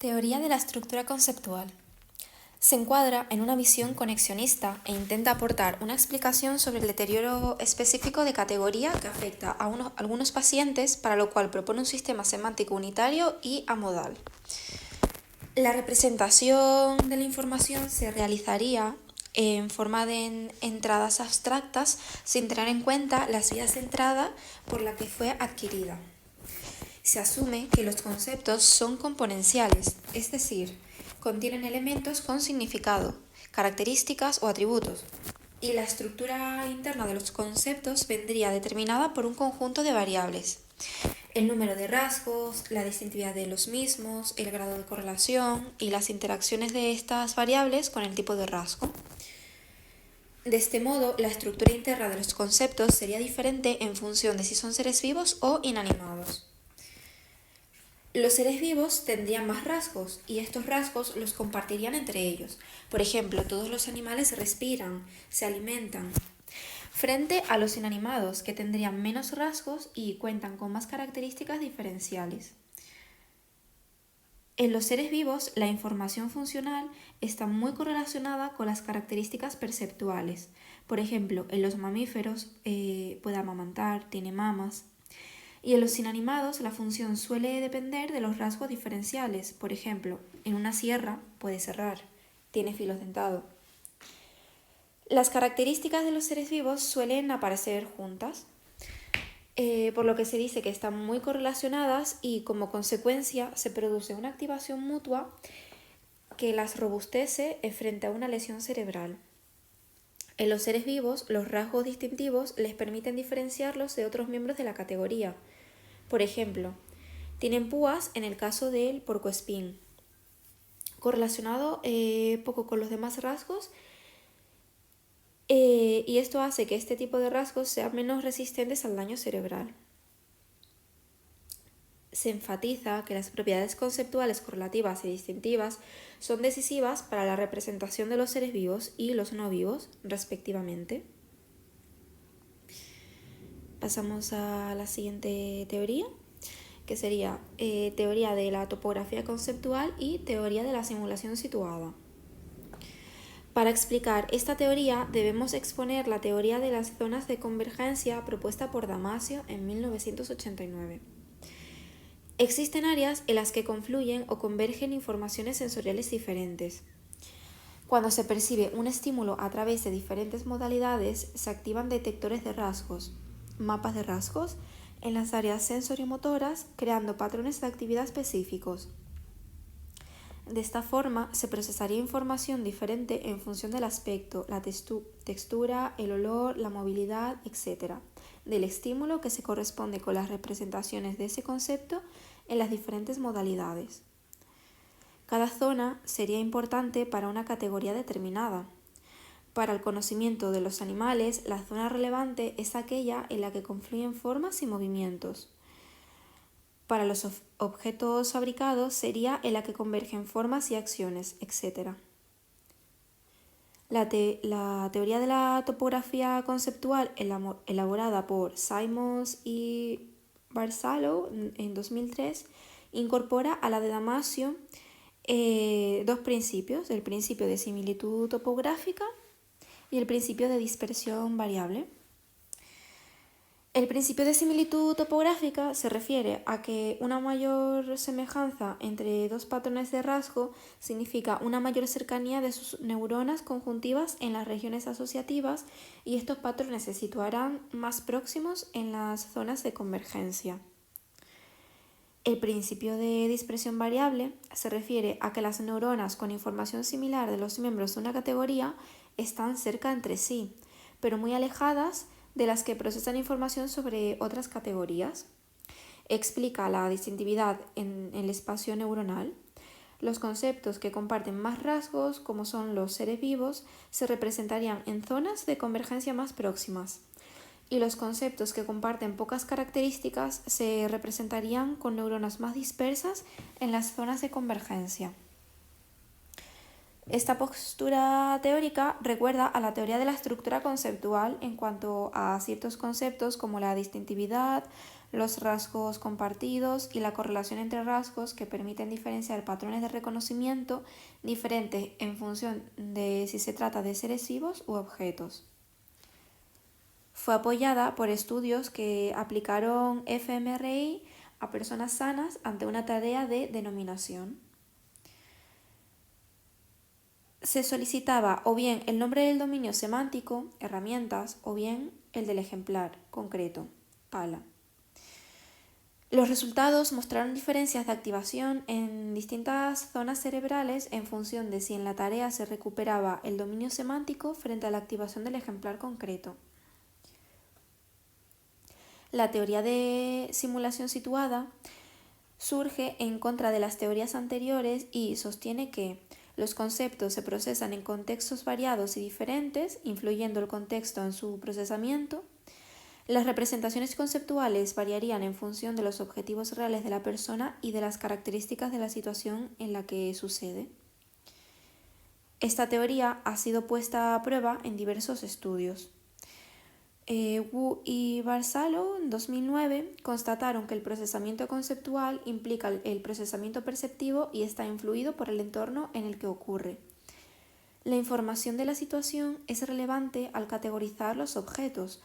Teoría de la estructura conceptual. Se encuadra en una visión conexionista e intenta aportar una explicación sobre el deterioro específico de categoría que afecta a algunos pacientes, para lo cual propone un sistema semántico unitario y amodal. La representación de la información se realizaría en forma de entradas abstractas sin tener en cuenta las vías de entrada por la que fue adquirida. Se asume que los conceptos son componenciales, es decir, contienen elementos con significado, características o atributos, y la estructura interna de los conceptos vendría determinada por un conjunto de variables: el número de rasgos, la distintividad de los mismos, el grado de correlación y las interacciones de estas variables con el tipo de rasgo. De este modo, la estructura interna de los conceptos sería diferente en función de si son seres vivos o inanimados. Los seres vivos tendrían más rasgos y estos rasgos los compartirían entre ellos. Por ejemplo, todos los animales respiran, se alimentan. Frente a los inanimados, que tendrían menos rasgos y cuentan con más características diferenciales. En los seres vivos, la información funcional está muy correlacionada con las características perceptuales. Por ejemplo, en los mamíferos puede amamantar, tiene mamas. Y en los inanimados, la función suele depender de los rasgos diferenciales. Por ejemplo, en una sierra puede serrar, tiene filos dentados. Las características de los seres vivos suelen aparecer juntas, por lo que se dice que están muy correlacionadas y como consecuencia se produce una activación mutua que las robustece frente a una lesión cerebral. En los seres vivos, los rasgos distintivos les permiten diferenciarlos de otros miembros de la categoría. Por ejemplo, tienen púas en el caso del puercoespín, correlacionado poco con los demás rasgos, y esto hace que este tipo de rasgos sean menos resistentes al daño cerebral. Se enfatiza que las propiedades conceptuales correlativas y distintivas son decisivas para la representación de los seres vivos y los no vivos, respectivamente. Pasamos a la siguiente teoría, que sería teoría de la topografía conceptual y teoría de la simulación situada. Para explicar esta teoría debemos exponer la teoría de las zonas de convergencia propuesta por Damasio en 1989. Existen áreas en las que confluyen o convergen informaciones sensoriales diferentes. Cuando se percibe un estímulo a través de diferentes modalidades, se activan detectores de rasgos, mapas de rasgos, en las áreas sensoriomotoras, creando patrones de actividad específicos. De esta forma, se procesaría información diferente en función del aspecto, la textura, el olor, la movilidad, etc., del estímulo que se corresponde con las representaciones de ese concepto en las diferentes modalidades. Cada zona sería importante para una categoría determinada. Para el conocimiento de los animales, la zona relevante es aquella en la que confluyen formas y movimientos. Para los objetos fabricados sería en la que convergen formas y acciones, etc. La teoría de la topografía conceptual, elaborada por Simons y Barsalou en 2003, incorpora a la de Damasio dos principios: el principio de similitud topográfica y el principio de dispersión variable. El principio de similitud topográfica se refiere a que una mayor semejanza entre dos patrones de rasgo significa una mayor cercanía de sus neuronas conjuntivas en las regiones asociativas, y estos patrones se situarán más próximos en las zonas de convergencia. El principio de dispersión variable se refiere a que las neuronas con información similar de los miembros de una categoría están cerca entre sí, pero muy alejadas de las que procesan información sobre otras categorías. Explica la distintividad en el espacio neuronal. Los conceptos que comparten más rasgos, como son los seres vivos, se representarían en zonas de convergencia más próximas, y los conceptos que comparten pocas características se representarían con neuronas más dispersas en las zonas de convergencia. Esta postura teórica recuerda a la teoría de la estructura conceptual en cuanto a ciertos conceptos como la distintividad, los rasgos compartidos y la correlación entre rasgos que permiten diferenciar patrones de reconocimiento diferentes en función de si se trata de seres vivos u objetos. Fue apoyada por estudios que aplicaron fMRI a personas sanas ante una tarea de denominación. Se solicitaba o bien el nombre del dominio semántico, herramientas, o bien el del ejemplar concreto, pala. Los resultados mostraron diferencias de activación en distintas zonas cerebrales en función de si en la tarea se recuperaba el dominio semántico frente a la activación del ejemplar concreto. La teoría de simulación situada surge en contra de las teorías anteriores y sostiene que los conceptos se procesan en contextos variados y diferentes, influyendo el contexto en su procesamiento. Las representaciones conceptuales variarían en función de los objetivos reales de la persona y de las características de la situación en la que sucede. Esta teoría ha sido puesta a prueba en diversos estudios. Wu y Barsaló en 2009 constataron que el procesamiento conceptual implica el procesamiento perceptivo y está influido por el entorno en el que ocurre. La información de la situación es relevante al categorizar los objetos.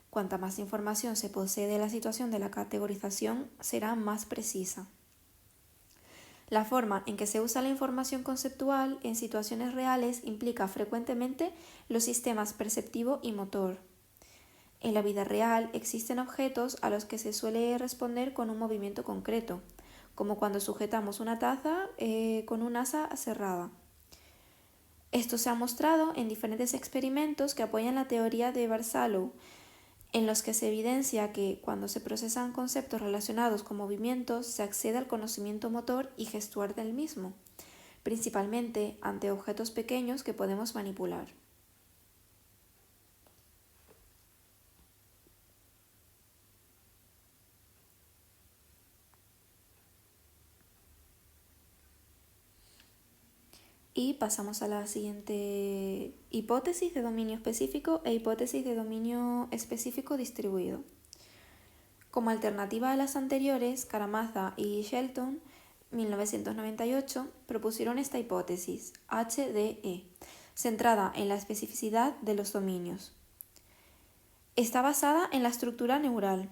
Cuanta más información se posee de la situación de la categorización, será más precisa. La forma en que se usa la información conceptual en situaciones reales implica frecuentemente los sistemas perceptivo y motor. En la vida real existen objetos a los que se suele responder con un movimiento concreto, como cuando sujetamos una taza con un asa cerrada. Esto se ha mostrado en diferentes experimentos que apoyan la teoría de Barsaló, en los que se evidencia que cuando se procesan conceptos relacionados con movimientos se accede al conocimiento motor y gestual del mismo, principalmente ante objetos pequeños que podemos manipular. Y pasamos a la siguiente hipótesis de dominio específico e hipótesis de dominio específico distribuido. Como alternativa a las anteriores, Karamazov y Shelton, 1998, propusieron esta hipótesis, HDE, centrada en la especificidad de los dominios. Está basada en la estructura neural.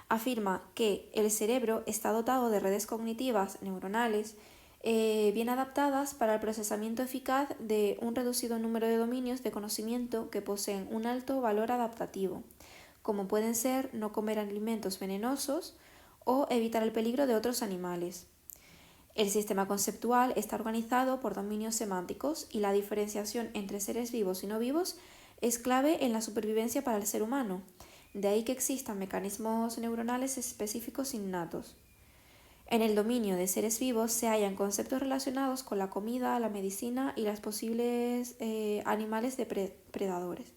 Afirma que el cerebro está dotado de redes cognitivas neuronales bien adaptadas para el procesamiento eficaz de un reducido número de dominios de conocimiento que poseen un alto valor adaptativo, como pueden ser no comer alimentos venenosos o evitar el peligro de otros animales. El sistema conceptual está organizado por dominios semánticos y la diferenciación entre seres vivos y no vivos es clave en la supervivencia para el ser humano, de ahí que existan mecanismos neuronales específicos innatos. En el dominio de seres vivos se hallan conceptos relacionados con la comida, la medicina y los posibles animales depredadores.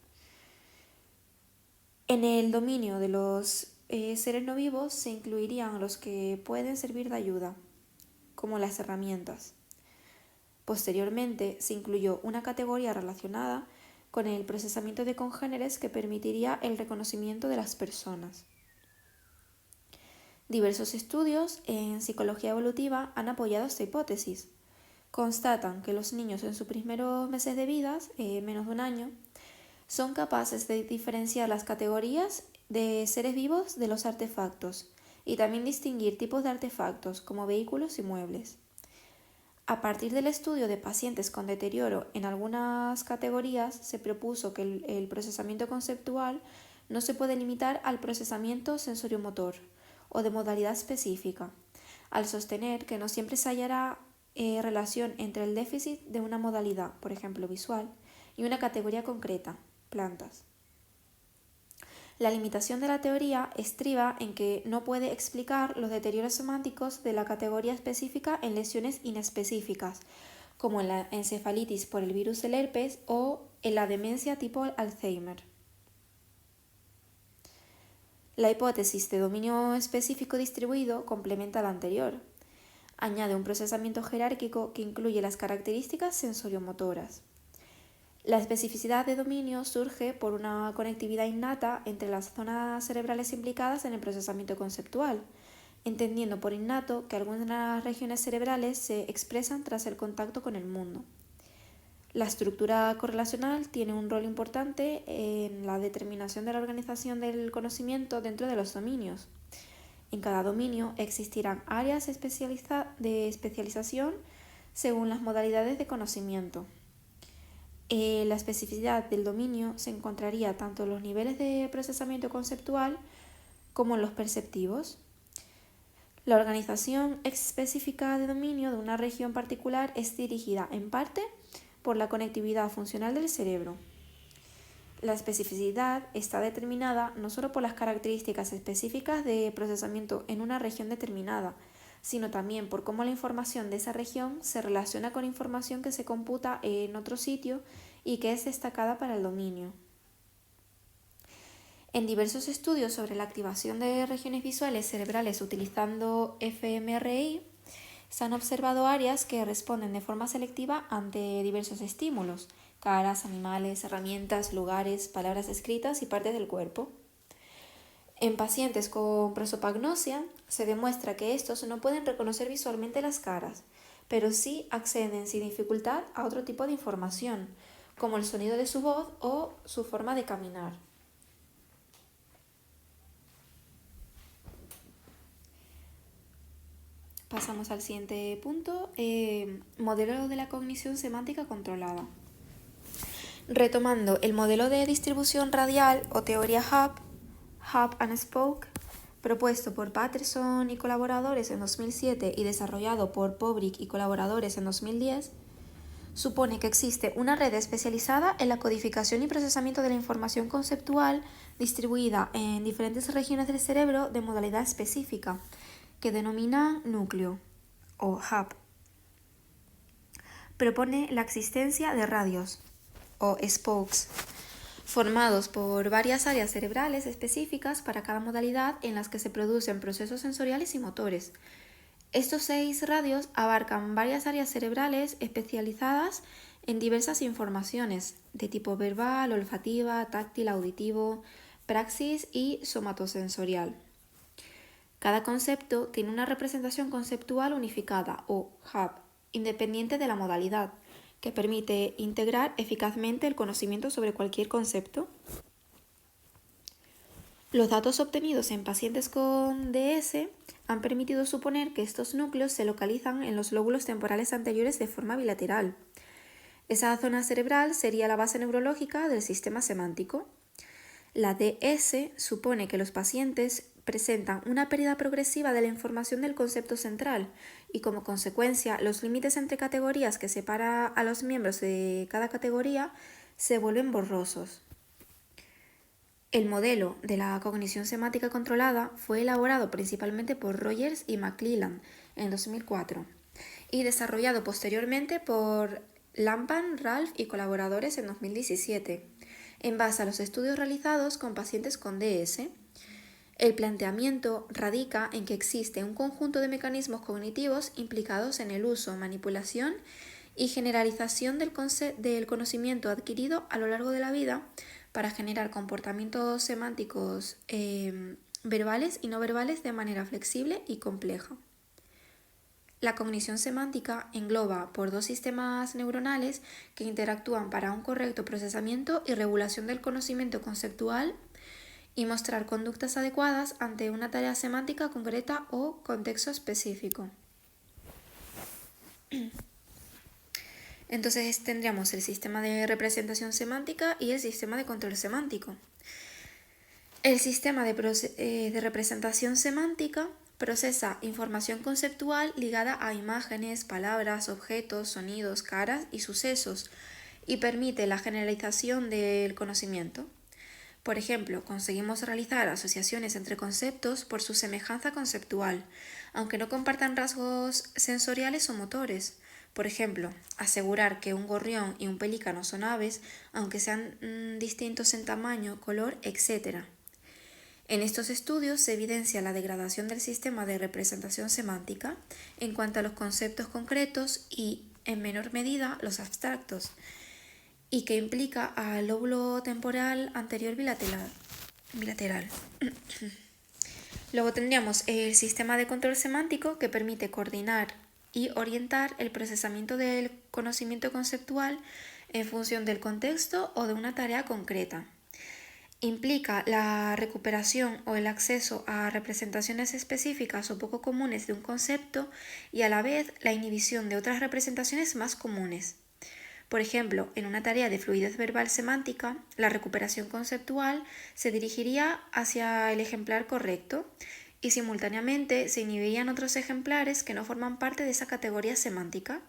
En el dominio de los seres no vivos se incluirían los que pueden servir de ayuda, como las herramientas. Posteriormente se incluyó una categoría relacionada con el procesamiento de congéneres que permitiría el reconocimiento de las personas. Diversos estudios en psicología evolutiva han apoyado esta hipótesis. Constatan que los niños en sus primeros meses de vida, menos de un año, son capaces de diferenciar las categorías de seres vivos de los artefactos y también distinguir tipos de artefactos como vehículos y muebles. A partir del estudio de pacientes con deterioro en algunas categorías, se propuso que el procesamiento conceptual no se puede limitar al procesamiento sensoriomotor o de modalidad específica, al sostener que no siempre se hallará relación entre el déficit de una modalidad, por ejemplo visual, y una categoría concreta, plantas. La limitación de la teoría estriba en que no puede explicar los deterioros semánticos de la categoría específica en lesiones inespecíficas, como en la encefalitis por el virus del herpes o en la demencia tipo Alzheimer. La hipótesis de dominio específico distribuido complementa la anterior. Añade un procesamiento jerárquico que incluye las características sensoriomotoras. La especificidad de dominio surge por una conectividad innata entre las zonas cerebrales implicadas en el procesamiento conceptual, entendiendo por innato que algunas regiones cerebrales se expresan tras el contacto con el mundo. La estructura correlacional tiene un rol importante en la determinación de la organización del conocimiento dentro de los dominios. En cada dominio existirán áreas de especialización según las modalidades de conocimiento. La especificidad del dominio se encontraría tanto en los niveles de procesamiento conceptual como en los perceptivos. La organización específica de dominio de una región particular es dirigida en parte por la conectividad funcional del cerebro. La especificidad está determinada no solo por las características específicas de procesamiento en una región determinada, sino también por cómo la información de esa región se relaciona con información que se computa en otro sitio y que es destacada para el dominio. En diversos estudios sobre la activación de regiones visuales cerebrales utilizando fMRI, se han observado áreas que responden de forma selectiva ante diversos estímulos: caras, animales, herramientas, lugares, palabras escritas y partes del cuerpo. En pacientes con prosopagnosia se demuestra que estos no pueden reconocer visualmente las caras, pero sí acceden sin dificultad a otro tipo de información, como el sonido de su voz o su forma de caminar. Pasamos al siguiente punto, modelo de la cognición semántica controlada. Retomando el modelo de distribución radial o teoría Hub and Spoke, propuesto por Patterson y colaboradores en 2007 y desarrollado por Pobrick y colaboradores en 2010, supone que existe una red especializada en la codificación y procesamiento de la información conceptual distribuida en diferentes regiones del cerebro de modalidad específica, que denomina núcleo o hub. Propone la existencia de radios o spokes, formados por varias áreas cerebrales específicas para cada modalidad en las que se producen procesos sensoriales y motores. Estos 6 radios abarcan varias áreas cerebrales especializadas en diversas informaciones de tipo verbal, olfativa, táctil, auditivo, praxis y somatosensorial. Cada concepto tiene una representación conceptual unificada o hub, independiente de la modalidad, que permite integrar eficazmente el conocimiento sobre cualquier concepto. Los datos obtenidos en pacientes con DS han permitido suponer que estos núcleos se localizan en los lóbulos temporales anteriores de forma bilateral. Esa zona cerebral sería la base neurológica del sistema semántico. La DS supone que los pacientes presentan una pérdida progresiva de la información del concepto central y, como consecuencia, los límites entre categorías que separa a los miembros de cada categoría se vuelven borrosos. El modelo de la cognición semántica controlada fue elaborado principalmente por Rogers y McClelland en 2004 y desarrollado posteriormente por Lampman, Ralph y colaboradores en 2017, en base a los estudios realizados con pacientes con DS. El planteamiento radica en que existe un conjunto de mecanismos cognitivos implicados en el uso, manipulación y generalización del conocimiento adquirido a lo largo de la vida para generar comportamientos semánticos verbales y no verbales de manera flexible y compleja. La cognición semántica engloba por 2 sistemas neuronales que interactúan para un correcto procesamiento y regulación del conocimiento conceptual y mostrar conductas adecuadas ante una tarea semántica concreta o contexto específico. Entonces tendríamos el sistema de representación semántica y el sistema de control semántico. El sistema de representación semántica procesa información conceptual ligada a imágenes, palabras, objetos, sonidos, caras y sucesos y permite la generalización del conocimiento. Por ejemplo, conseguimos realizar asociaciones entre conceptos por su semejanza conceptual, aunque no compartan rasgos sensoriales o motores. Por ejemplo, asegurar que un gorrión y un pelícano son aves, aunque sean distintos en tamaño, color, etc. En estos estudios se evidencia la degradación del sistema de representación semántica en cuanto a los conceptos concretos y, en menor medida, los abstractos, y que implica al lóbulo temporal anterior bilateral. Luego tendríamos el sistema de control semántico, que permite coordinar y orientar el procesamiento del conocimiento conceptual en función del contexto o de una tarea concreta. Implica la recuperación o el acceso a representaciones específicas o poco comunes de un concepto y a la vez la inhibición de otras representaciones más comunes. Por ejemplo, en una tarea de fluidez verbal semántica, la recuperación conceptual se dirigiría hacia el ejemplar correcto y simultáneamente se inhibirían otros ejemplares que no forman parte de esa categoría semántica.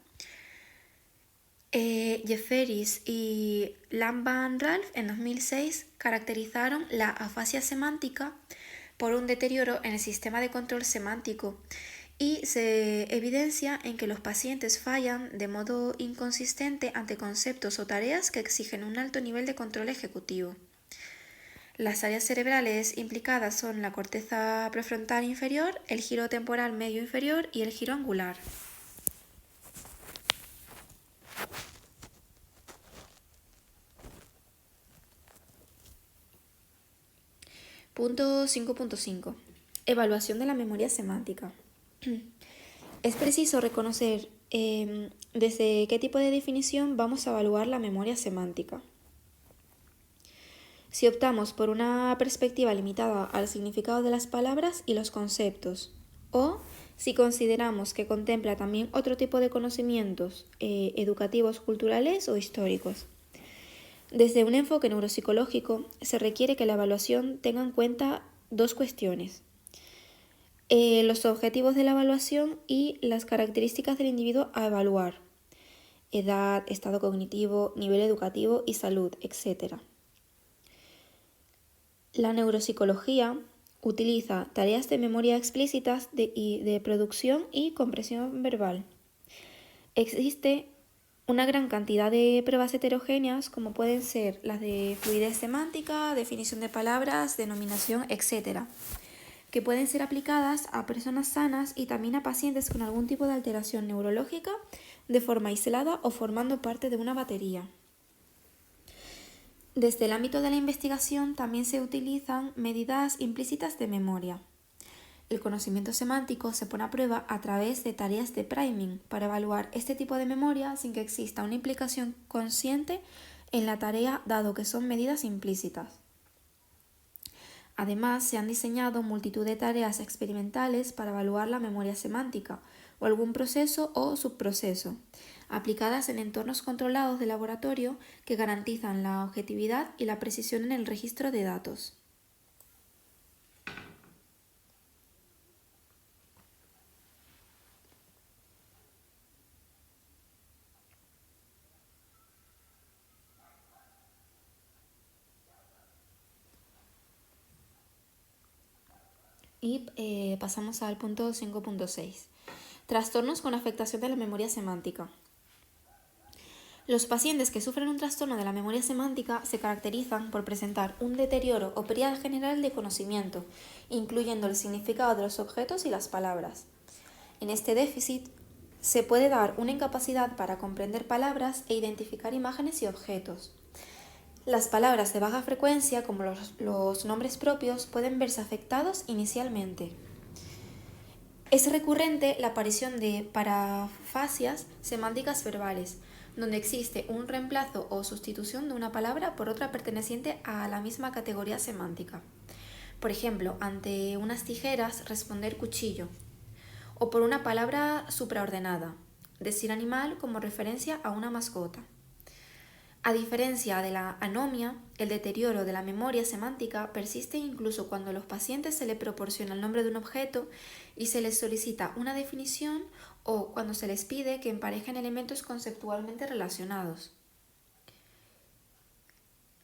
Jefferis y Lam-Van Ralph en 2006 caracterizaron la afasia semántica por un deterioro en el sistema de control semántico y se evidencia en que los pacientes fallan de modo inconsistente ante conceptos o tareas que exigen un alto nivel de control ejecutivo. Las áreas cerebrales implicadas son la corteza prefrontal inferior, el giro temporal medio inferior y el giro angular. Punto 5.5. Evaluación de la memoria semántica. Es preciso reconocer desde qué tipo de definición vamos a evaluar la memoria semántica. Si optamos por una perspectiva limitada al significado de las palabras y los conceptos, o si consideramos que contempla también otro tipo de conocimientos educativos, culturales o históricos. Desde un enfoque neuropsicológico se requiere que la evaluación tenga en cuenta dos cuestiones: los objetivos de la evaluación y las características del individuo a evaluar: edad, estado cognitivo, nivel educativo y salud, etc. La neuropsicología utiliza tareas de memoria explícitas de producción y comprensión verbal. Existe una gran cantidad de pruebas heterogéneas, como pueden ser las de fluidez semántica, definición de palabras, denominación, etc., que pueden ser aplicadas a personas sanas y también a pacientes con algún tipo de alteración neurológica de forma aislada o formando parte de una batería. Desde el ámbito de la investigación también se utilizan medidas implícitas de memoria. El conocimiento semántico se pone a prueba a través de tareas de priming para evaluar este tipo de memoria sin que exista una implicación consciente en la tarea, dado que son medidas implícitas. Además, se han diseñado multitud de tareas experimentales para evaluar la memoria semántica o algún proceso o subproceso, aplicadas en entornos controlados de laboratorio que garantizan la objetividad y la precisión en el registro de datos. Y pasamos al punto 5.6. Trastornos con afectación de la memoria semántica. Los pacientes que sufren un trastorno de la memoria semántica se caracterizan por presentar un deterioro o pérdida general de conocimiento, incluyendo el significado de los objetos y las palabras. En este déficit se puede dar una incapacidad para comprender palabras e identificar imágenes y objetos. Las palabras de baja frecuencia, como los nombres propios, pueden verse afectados inicialmente. Es recurrente la aparición de parafasias semánticas verbales, donde existe un reemplazo o sustitución de una palabra por otra perteneciente a la misma categoría semántica. Por ejemplo, ante unas tijeras, responder cuchillo, o por una palabra supraordenada, decir animal como referencia a una mascota. A diferencia de la anomia, el deterioro de la memoria semántica persiste incluso cuando a los pacientes se les proporciona el nombre de un objeto y se les solicita una definición o cuando se les pide que emparejen elementos conceptualmente relacionados.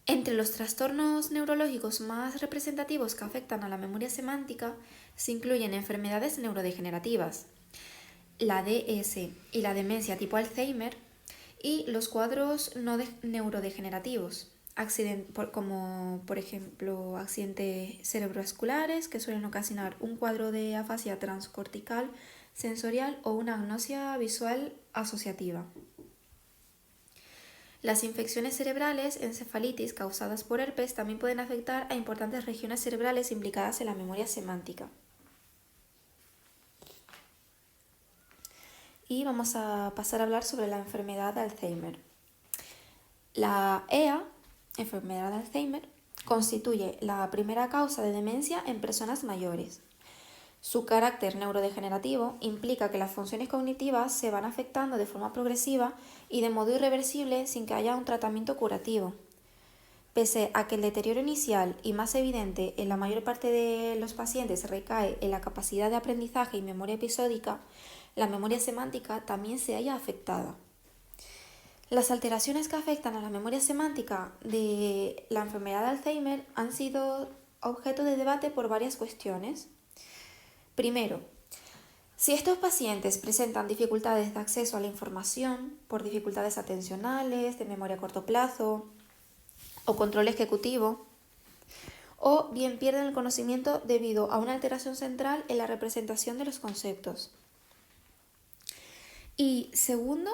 Entre los trastornos neurológicos más representativos que afectan a la memoria semántica se incluyen enfermedades neurodegenerativas, la DS y la demencia tipo Alzheimer, y los cuadros no neurodegenerativos, como por ejemplo accidentes cerebrovasculares que suelen ocasionar un cuadro de afasia transcortical sensorial o una agnosia visual asociativa. Las infecciones cerebrales, encefalitis causadas por herpes, también pueden afectar a importantes regiones cerebrales implicadas en la memoria semántica. Y vamos a pasar a hablar sobre la enfermedad de Alzheimer. La EA, enfermedad de Alzheimer, constituye la primera causa de demencia en personas mayores. Su carácter neurodegenerativo implica que las funciones cognitivas se van afectando de forma progresiva y de modo irreversible sin que haya un tratamiento curativo. Pese a que el deterioro inicial y más evidente en la mayor parte de los pacientes recae en la capacidad de aprendizaje y memoria episódica, la memoria semántica también se halla afectada. Las alteraciones que afectan a la memoria semántica de la enfermedad de Alzheimer han sido objeto de debate por varias cuestiones. Primero, si estos pacientes presentan dificultades de acceso a la información por dificultades atencionales, de memoria a corto plazo o control ejecutivo, o bien pierden el conocimiento debido a una alteración central en la representación de los conceptos. Y segundo,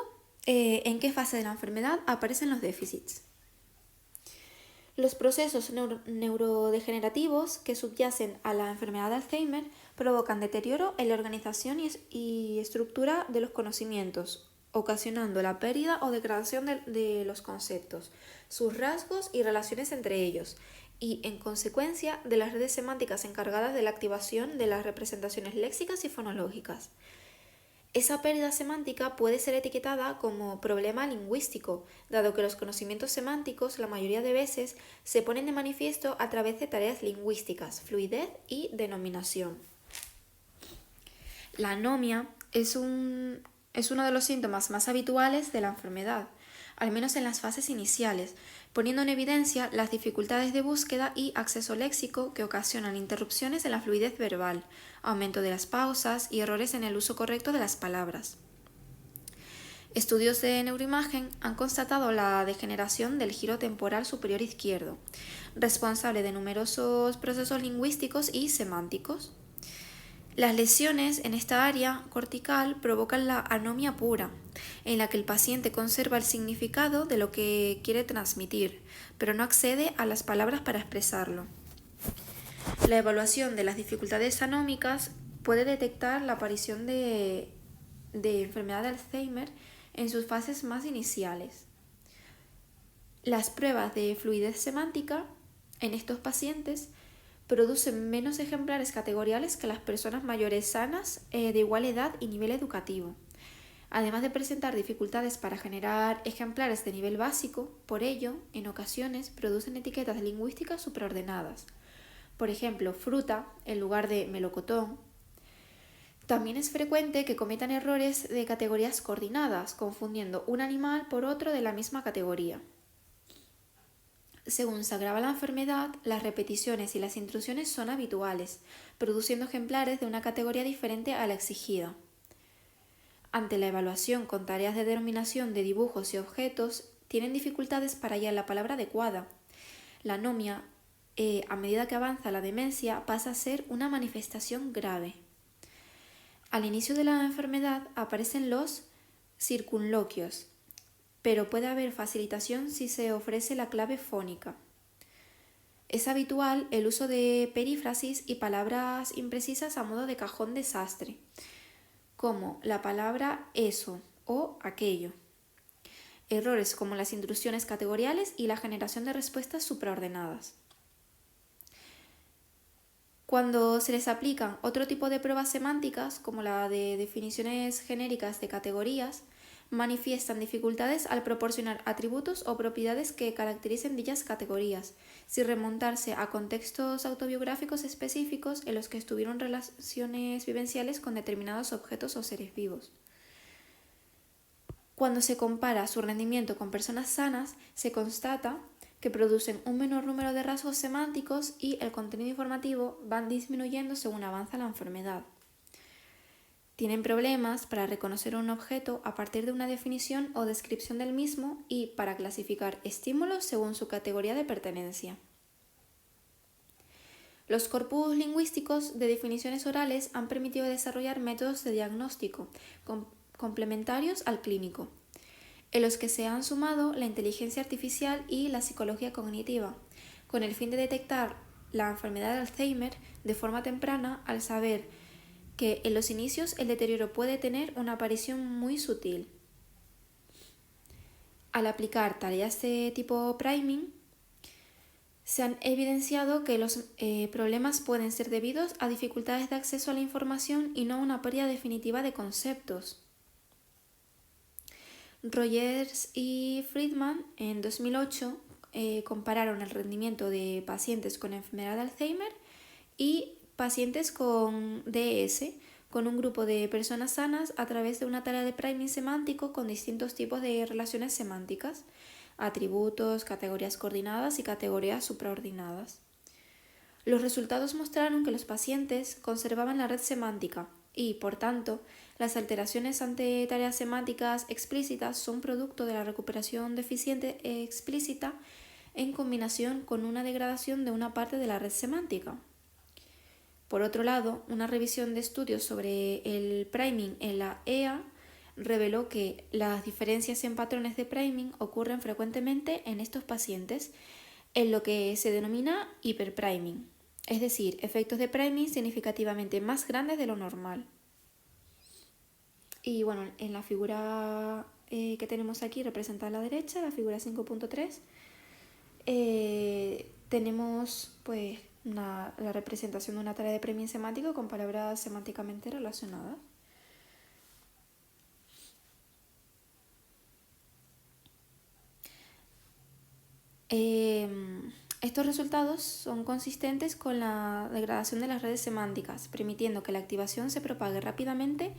¿en qué fase de la enfermedad aparecen los déficits? Los procesos neurodegenerativos que subyacen a la enfermedad de Alzheimer provocan deterioro en la organización y estructura de los conocimientos, ocasionando la pérdida o degradación de los conceptos, sus rasgos y relaciones entre ellos, y en consecuencia de las redes semánticas encargadas de la activación de las representaciones léxicas y fonológicas. Esa pérdida semántica puede ser etiquetada como problema lingüístico, dado que los conocimientos semánticos la mayoría de veces se ponen de manifiesto a través de tareas lingüísticas, fluidez y denominación. La anomia es uno de los síntomas más habituales de la enfermedad, al menos en las fases iniciales, poniendo en evidencia las dificultades de búsqueda y acceso léxico que ocasionan interrupciones en la fluidez verbal, aumento de las pausas y errores en el uso correcto de las palabras. Estudios de neuroimagen han constatado la degeneración del giro temporal superior izquierdo, responsable de numerosos procesos lingüísticos y semánticos. Las lesiones en esta área cortical provocan la anomia pura, en la que el paciente conserva el significado de lo que quiere transmitir, pero no accede a las palabras para expresarlo. La evaluación de las dificultades anómicas puede detectar la aparición de enfermedad de Alzheimer en sus fases más iniciales. Las pruebas de fluidez semántica en estos pacientes producen menos ejemplares categoriales que las personas mayores sanas de igual edad y nivel educativo. Además de presentar dificultades para generar ejemplares de nivel básico, por ello, en ocasiones producen etiquetas lingüísticas supraordenadas. Por ejemplo, fruta en lugar de melocotón. También es frecuente que cometan errores de categorías coordinadas, confundiendo un animal por otro de la misma categoría. Según se agrava la enfermedad, las repeticiones y las intrusiones son habituales, produciendo ejemplares de una categoría diferente a la exigida. Ante la evaluación con tareas de denominación de dibujos y objetos, tienen dificultades para hallar la palabra adecuada. La anomia, a medida que avanza la demencia, pasa a ser una manifestación grave. Al inicio de la enfermedad aparecen los circunloquios, pero puede haber facilitación si se ofrece la clave fónica. Es habitual el uso de perífrasis y palabras imprecisas a modo de cajón desastre, como la palabra eso o aquello. Errores como las intrusiones categoriales y la generación de respuestas supraordenadas. Cuando se les aplican otro tipo de pruebas semánticas, como la de definiciones genéricas de categorías, manifiestan dificultades al proporcionar atributos o propiedades que caractericen dichas categorías, sin remontarse a contextos autobiográficos específicos en los que estuvieron relaciones vivenciales con determinados objetos o seres vivos. Cuando se compara su rendimiento con personas sanas, se constata que producen un menor número de rasgos semánticos y el contenido informativo van disminuyendo según avanza la enfermedad. tienen problemas para reconocer un objeto a partir de una definición o descripción del mismo y para clasificar estímulos según su categoría de pertenencia. Los corpus lingüísticos de definiciones orales han permitido desarrollar métodos de diagnóstico complementarios al clínico, en los que se han sumado la inteligencia artificial y la psicología cognitiva, con el fin de detectar la enfermedad de Alzheimer de forma temprana al saber que en los inicios el deterioro puede tener una aparición muy sutil. Al aplicar tareas de tipo priming, se han evidenciado que los problemas pueden ser debidos a dificultades de acceso a la información y no a una pérdida definitiva de conceptos. Rogers y Friedman en 2008 compararon el rendimiento de pacientes con enfermedad de Alzheimer y pacientes con DS con un grupo de personas sanas a través de una tarea de priming semántico con distintos tipos de relaciones semánticas, atributos, categorías coordinadas y categorías supraordinadas. Los resultados mostraron que los pacientes conservaban la red semántica y, por tanto, las alteraciones ante tareas semánticas explícitas son producto de la recuperación deficiente explícita en combinación con una degradación de una parte de la red semántica. Por otro lado, una revisión de estudios sobre el priming en la EA reveló que las diferencias en patrones de priming ocurren frecuentemente en estos pacientes en lo que se denomina hiperpriming, es decir, efectos de priming significativamente más grandes de lo normal. Y bueno, en la figura que tenemos aquí representada a la derecha, la figura 5.3, tenemos pues la representación de una tarea de priming semántico con palabras semánticamente relacionadas. Estos resultados son consistentes con la degradación de las redes semánticas, permitiendo que la activación se propague rápidamente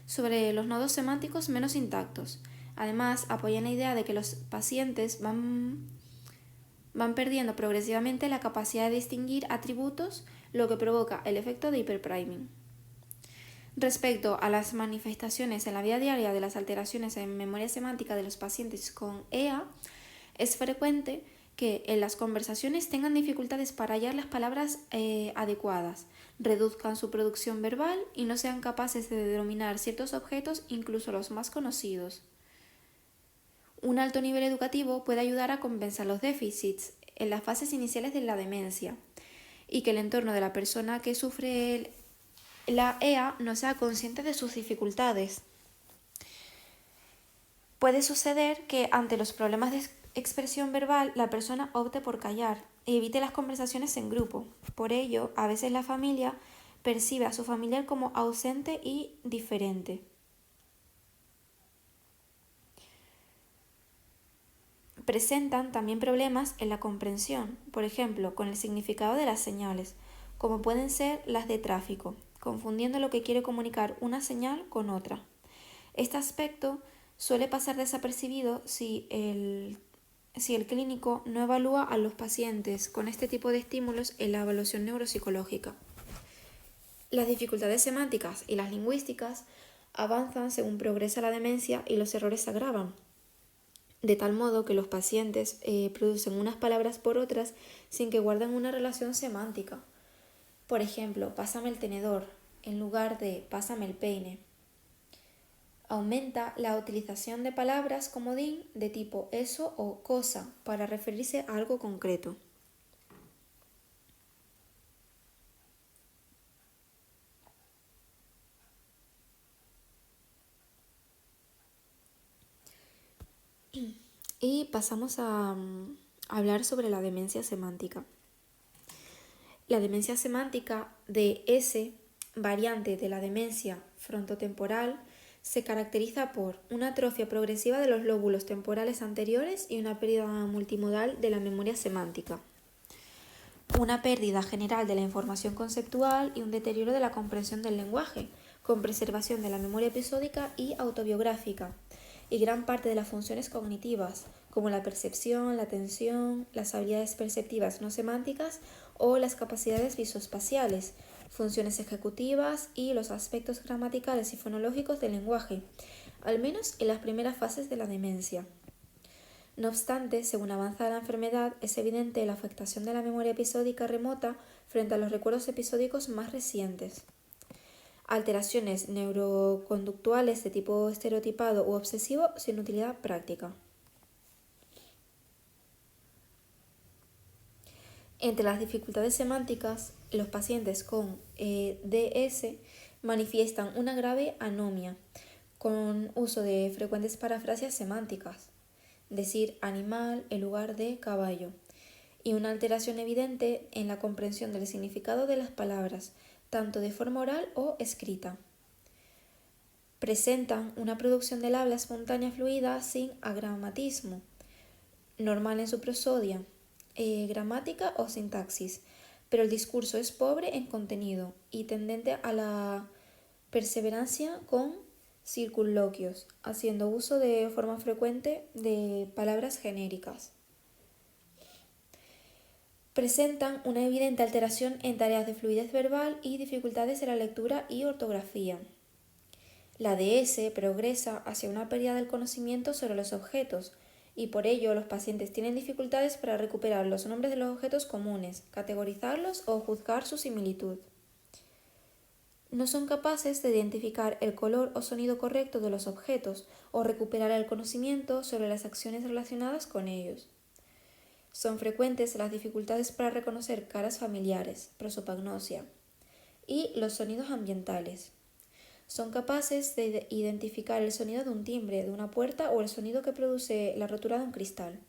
sobre los nodos semánticos menos intactos. Además, apoyan la idea de que los pacientes van perdiendo progresivamente la capacidad de distinguir atributos, lo que provoca el efecto de hiperpriming. Respecto a las manifestaciones en la vida diaria de las alteraciones en memoria semántica de los pacientes con EA, es frecuente que en las conversaciones tengan dificultades para hallar las palabras adecuadas, reduzcan su producción verbal y no sean capaces de denominar ciertos objetos, incluso los más conocidos. Un alto nivel educativo puede ayudar a compensar los déficits en las fases iniciales de la demencia y que el entorno de la persona que sufre la EA no sea consciente de sus dificultades. Puede suceder que ante los problemas de expresión verbal la persona opte por callar y evite las conversaciones en grupo. Por ello, a veces la familia percibe a su familiar como ausente y diferente. Presentan también problemas en la comprensión, por ejemplo, con el significado de las señales, como pueden ser las de tráfico, confundiendo lo que quiere comunicar una señal con otra. Este aspecto suele pasar desapercibido si el clínico no evalúa a los pacientes con este tipo de estímulos en la evaluación neuropsicológica. Las dificultades semánticas y las lingüísticas avanzan según progresa la demencia y los errores se agravan, de tal modo que los pacientes producen unas palabras por otras sin que guarden una relación semántica. Por ejemplo, pásame el tenedor en lugar de pásame el peine. Aumenta la utilización de palabras comodín de tipo eso o cosa para referirse a algo concreto. Y pasamos a hablar sobre la demencia semántica. La demencia semántica DS, variante de la demencia frontotemporal, se caracteriza por una atrofia progresiva de los lóbulos temporales anteriores y una pérdida multimodal de la memoria semántica, una pérdida general de la información conceptual y un deterioro de la comprensión del lenguaje, con preservación de la memoria episódica y autobiográfica, y gran parte de las funciones cognitivas, como la percepción, la atención, las habilidades perceptivas no semánticas o las capacidades visoespaciales, funciones ejecutivas y los aspectos gramaticales y fonológicos del lenguaje, al menos en las primeras fases de la demencia. No obstante, según avanza la enfermedad, es evidente la afectación de la memoria episódica remota frente a los recuerdos episódicos más recientes. Alteraciones neuroconductuales de tipo estereotipado u obsesivo sin utilidad práctica. Entre las dificultades semánticas, los pacientes con DS manifiestan una grave anomia, con uso de frecuentes parafraseas semánticas, decir animal en lugar de caballo, y una alteración evidente en la comprensión del significado de las palabras, tanto de forma oral o escrita. Presentan una producción del habla espontánea fluida sin agramatismo, normal en su prosodia, gramática o sintaxis, pero el discurso es pobre en contenido y tendente a la perseverancia con circunloquios, haciendo uso de forma frecuente de palabras genéricas. Presentan una evidente alteración en tareas de fluidez verbal y dificultades en la lectura y ortografía. La DS progresa hacia una pérdida del conocimiento sobre los objetos y por ello los pacientes tienen dificultades para recuperar los nombres de los objetos comunes, categorizarlos o juzgar su similitud. No son capaces de identificar el color o sonido correcto de los objetos o recuperar el conocimiento sobre las acciones relacionadas con ellos. Son frecuentes las dificultades para reconocer caras familiares, prosopagnosia, y los sonidos ambientales. Son capaces de identificar el sonido de un timbre, de una puerta o el sonido que produce la rotura de un cristal.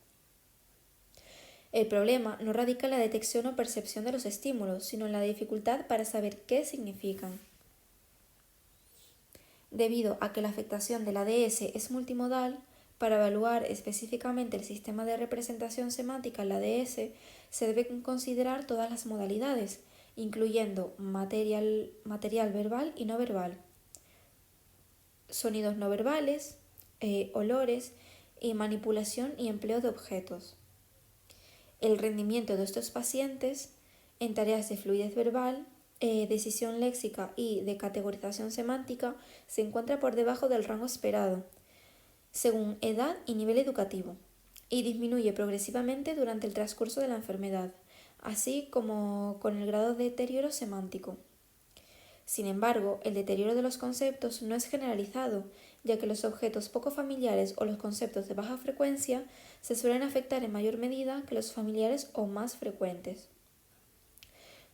El problema no radica en la detección o percepción de los estímulos, sino en la dificultad para saber qué significan. Debido a que la afectación de la DS es multimodal, para evaluar específicamente el sistema de representación semántica en la DS se deben considerar todas las modalidades, incluyendo material verbal y no verbal, sonidos no verbales, olores y manipulación y empleo de objetos. El rendimiento de estos pacientes en tareas de fluidez verbal, decisión léxica y de categorización semántica se encuentra por debajo del rango esperado, según edad y nivel educativo, y disminuye progresivamente durante el transcurso de la enfermedad, así como con el grado de deterioro semántico. Sin embargo, el deterioro de los conceptos no es generalizado, ya que los objetos poco familiares o los conceptos de baja frecuencia se suelen afectar en mayor medida que los familiares o más frecuentes.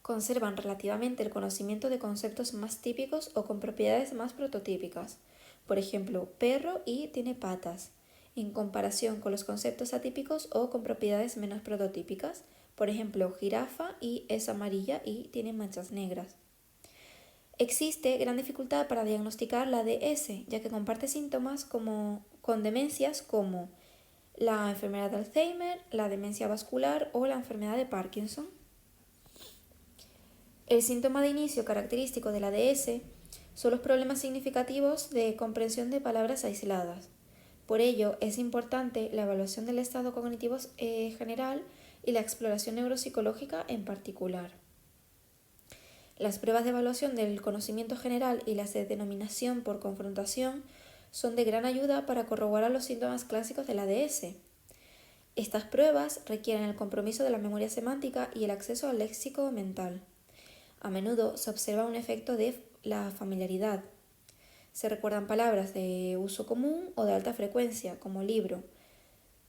Conservan relativamente el conocimiento de conceptos más típicos o con propiedades más prototípicas. Por ejemplo, perro y tiene patas, en comparación con los conceptos atípicos o con propiedades menos prototípicas. Por ejemplo, jirafa y es amarilla y tiene manchas negras. Existe gran dificultad para diagnosticar la DS, ya que comparte síntomas con demencias como la enfermedad de Alzheimer, la demencia vascular o la enfermedad de Parkinson. El síntoma de inicio característico de la DS son los problemas significativos de comprensión de palabras aisladas. Por ello, es importante la evaluación del estado cognitivo general y la exploración neuropsicológica en particular. Las pruebas de evaluación del conocimiento general y las de denominación por confrontación son de gran ayuda para corroborar los síntomas clásicos de la DS. Estas pruebas requieren el compromiso de la memoria semántica y el acceso al léxico mental. A menudo se observa un efecto de la familiaridad. Se recuerdan palabras de uso común o de alta frecuencia, como libro,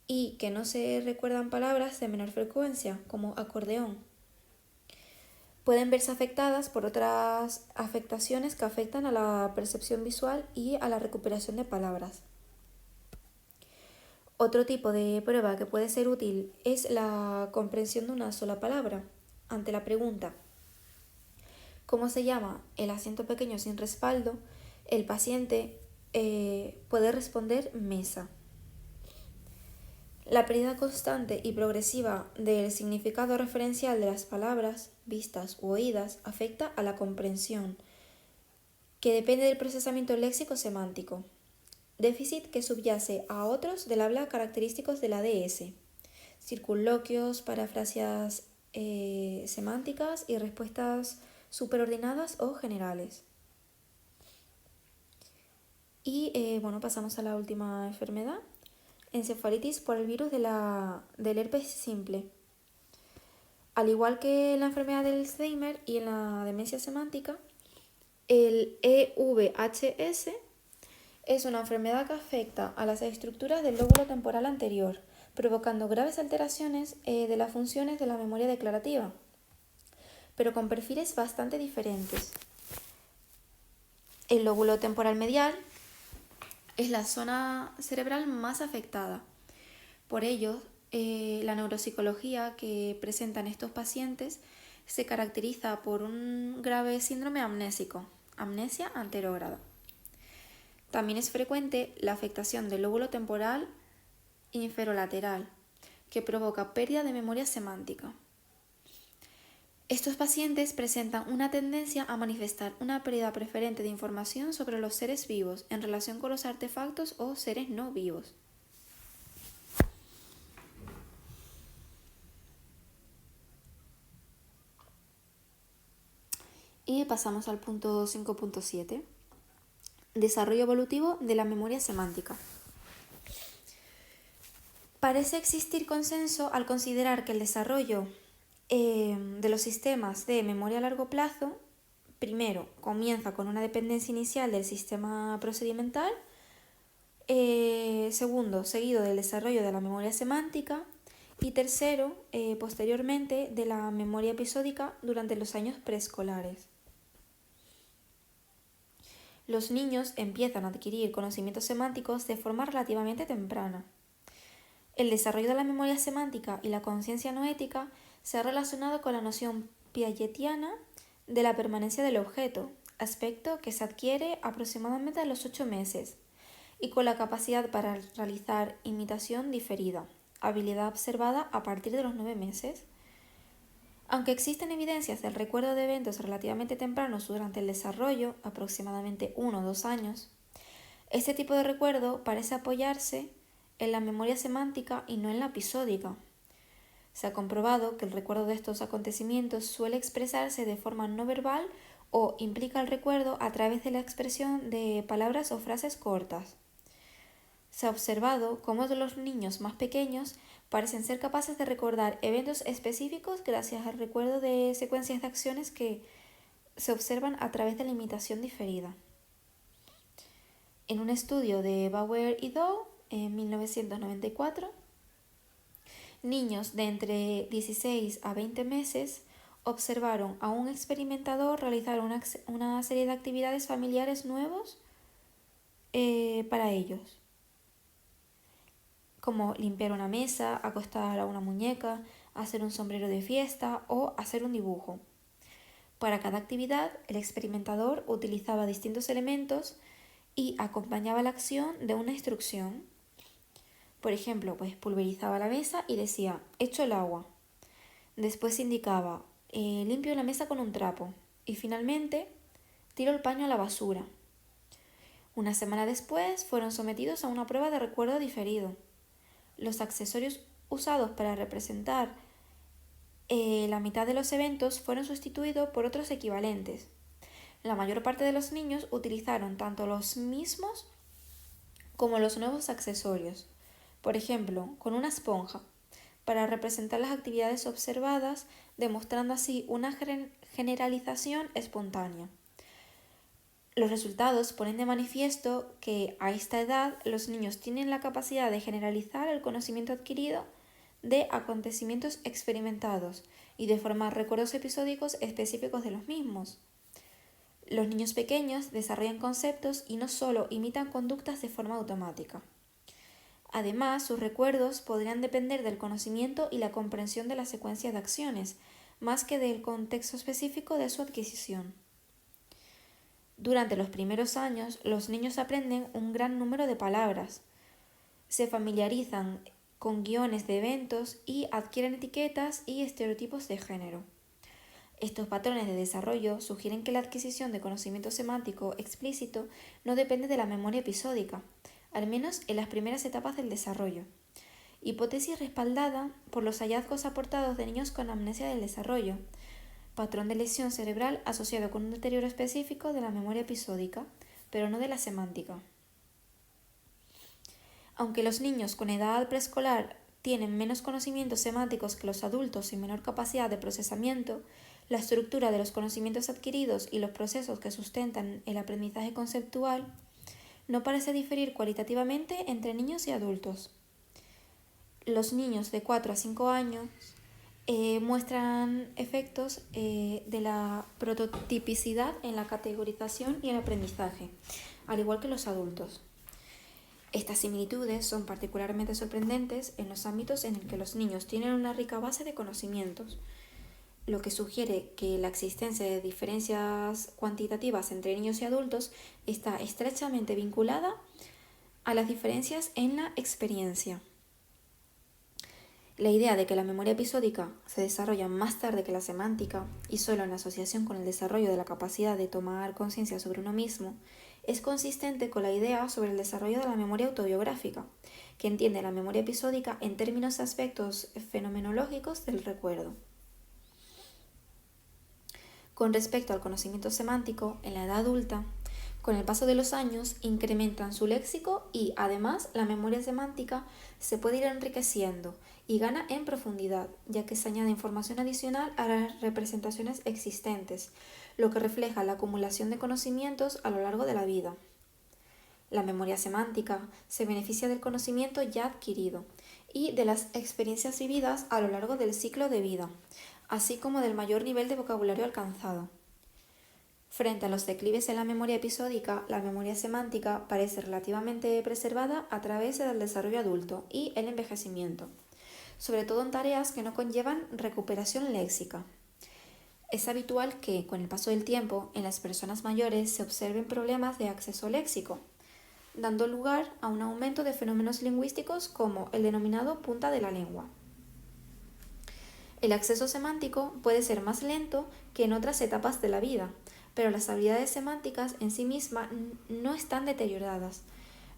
y que no se recuerdan palabras de menor frecuencia, como acordeón. Pueden verse afectadas por otras afectaciones que afectan a la percepción visual y a la recuperación de palabras. Otro tipo de prueba que puede ser útil es la comprensión de una sola palabra. Ante la pregunta ¿cómo se llama el asiento pequeño sin respaldo?, el paciente puede responder mesa. La pérdida constante y progresiva del significado referencial de las palabras, vistas u oídas, afecta a la comprensión, que depende del procesamiento léxico-semántico. Déficit que subyace a otros del habla característicos de la DS. Circunloquios, parafraseas semánticas y respuestas superordenadas o generales. Y pasamos a la última enfermedad, encefalitis por el virus del herpes simple. Al igual que en la enfermedad del Alzheimer y en la demencia semántica, el EVHS es una enfermedad que afecta a las estructuras del lóbulo temporal anterior, provocando graves alteraciones de las funciones de la memoria declarativa, pero con perfiles bastante diferentes. El lóbulo temporal medial es la zona cerebral más afectada. Por ello, la neuropsicología que presentan estos pacientes se caracteriza por un grave síndrome amnésico, amnesia anterógrada. También es frecuente la afectación del lóbulo temporal inferolateral, que provoca pérdida de memoria semántica. Estos pacientes presentan una tendencia a manifestar una pérdida preferente de información sobre los seres vivos en relación con los artefactos o seres no vivos. Y pasamos al punto 5.7. Desarrollo evolutivo de la memoria semántica. Parece existir consenso al considerar que el desarrollo de los sistemas de memoria a largo plazo, primero, comienza con una dependencia inicial del sistema procedimental, segundo, seguido del desarrollo de la memoria semántica y tercero, posteriormente, de la memoria episódica durante los años preescolares. Los niños empiezan a adquirir conocimientos semánticos de forma relativamente temprana. El desarrollo de la memoria semántica y la conciencia noética se ha relacionado con la noción piagetiana de la permanencia del objeto, aspecto que se adquiere aproximadamente a los 8 meses, y con la capacidad para realizar imitación diferida, habilidad observada a partir de los 9 meses. Aunque existen evidencias del recuerdo de eventos relativamente tempranos durante el desarrollo, aproximadamente 1 o 2 años, este tipo de recuerdo parece apoyarse en la memoria semántica y no en la episódica. Se ha comprobado que el recuerdo de estos acontecimientos suele expresarse de forma no verbal o implica el recuerdo a través de la expresión de palabras o frases cortas. Se ha observado cómo los niños más pequeños parecen ser capaces de recordar eventos específicos gracias al recuerdo de secuencias de acciones que se observan a través de la imitación diferida. En un estudio de Bauer y Dow en 1994, niños de entre 16 a 20 meses observaron a un experimentador realizar una serie de actividades familiares nuevos para ellos, como limpiar una mesa, acostar a una muñeca, hacer un sombrero de fiesta o hacer un dibujo. Para cada actividad, el experimentador utilizaba distintos elementos y acompañaba la acción de una instrucción. Por ejemplo, pulverizaba la mesa y decía, echo el agua. Después indicaba, limpio la mesa con un trapo. Y finalmente, tiro el paño a la basura. Una semana después, fueron sometidos a una prueba de recuerdo diferido. Los accesorios usados para representar la mitad de los eventos fueron sustituidos por otros equivalentes. La mayor parte de los niños utilizaron tanto los mismos como los nuevos accesorios. Por ejemplo, con una esponja, para representar las actividades observadas, demostrando así una generalización espontánea. Los resultados ponen de manifiesto que a esta edad los niños tienen la capacidad de generalizar el conocimiento adquirido de acontecimientos experimentados y de formar recuerdos episódicos específicos de los mismos. Los niños pequeños desarrollan conceptos y no solo imitan conductas de forma automática. Además, sus recuerdos podrían depender del conocimiento y la comprensión de la secuencia de acciones, más que del contexto específico de su adquisición. Durante los primeros años, los niños aprenden un gran número de palabras, se familiarizan con guiones de eventos y adquieren etiquetas y estereotipos de género. Estos patrones de desarrollo sugieren que la adquisición de conocimiento semántico explícito no depende de la memoria episódica, al menos en las primeras etapas del desarrollo. Hipótesis respaldada por los hallazgos aportados de niños con amnesia del desarrollo, patrón de lesión cerebral asociado con un deterioro específico de la memoria episódica, pero no de la semántica. Aunque los niños con edad preescolar tienen menos conocimientos semánticos que los adultos y menor capacidad de procesamiento, la estructura de los conocimientos adquiridos y los procesos que sustentan el aprendizaje conceptual no parece diferir cualitativamente entre niños y adultos. Los niños de 4 a 5 años muestran efectos de la prototipicidad en la categorización y el aprendizaje, al igual que los adultos. Estas similitudes son particularmente sorprendentes en los ámbitos en el que los niños tienen una rica base de conocimientos, lo que sugiere que la existencia de diferencias cuantitativas entre niños y adultos está estrechamente vinculada a las diferencias en la experiencia. La idea de que la memoria episódica se desarrolla más tarde que la semántica y solo en asociación con el desarrollo de la capacidad de tomar conciencia sobre uno mismo es consistente con la idea sobre el desarrollo de la memoria autobiográfica, que entiende la memoria episódica en términos de aspectos fenomenológicos del recuerdo. Con respecto al conocimiento semántico, en la edad adulta, con el paso de los años incrementan su léxico y, además, la memoria semántica se puede ir enriqueciendo y gana en profundidad, ya que se añade información adicional a las representaciones existentes, lo que refleja la acumulación de conocimientos a lo largo de la vida. La memoria semántica se beneficia del conocimiento ya adquirido y de las experiencias vividas a lo largo del ciclo de vida, así como del mayor nivel de vocabulario alcanzado. Frente a los declives en la memoria episódica, la memoria semántica parece relativamente preservada a través del desarrollo adulto y el envejecimiento, sobre todo en tareas que no conllevan recuperación léxica. Es habitual que, con el paso del tiempo, en las personas mayores se observen problemas de acceso léxico, dando lugar a un aumento de fenómenos lingüísticos como el denominado punta de la lengua. El acceso semántico puede ser más lento que en otras etapas de la vida, pero las habilidades semánticas en sí mismas no están deterioradas,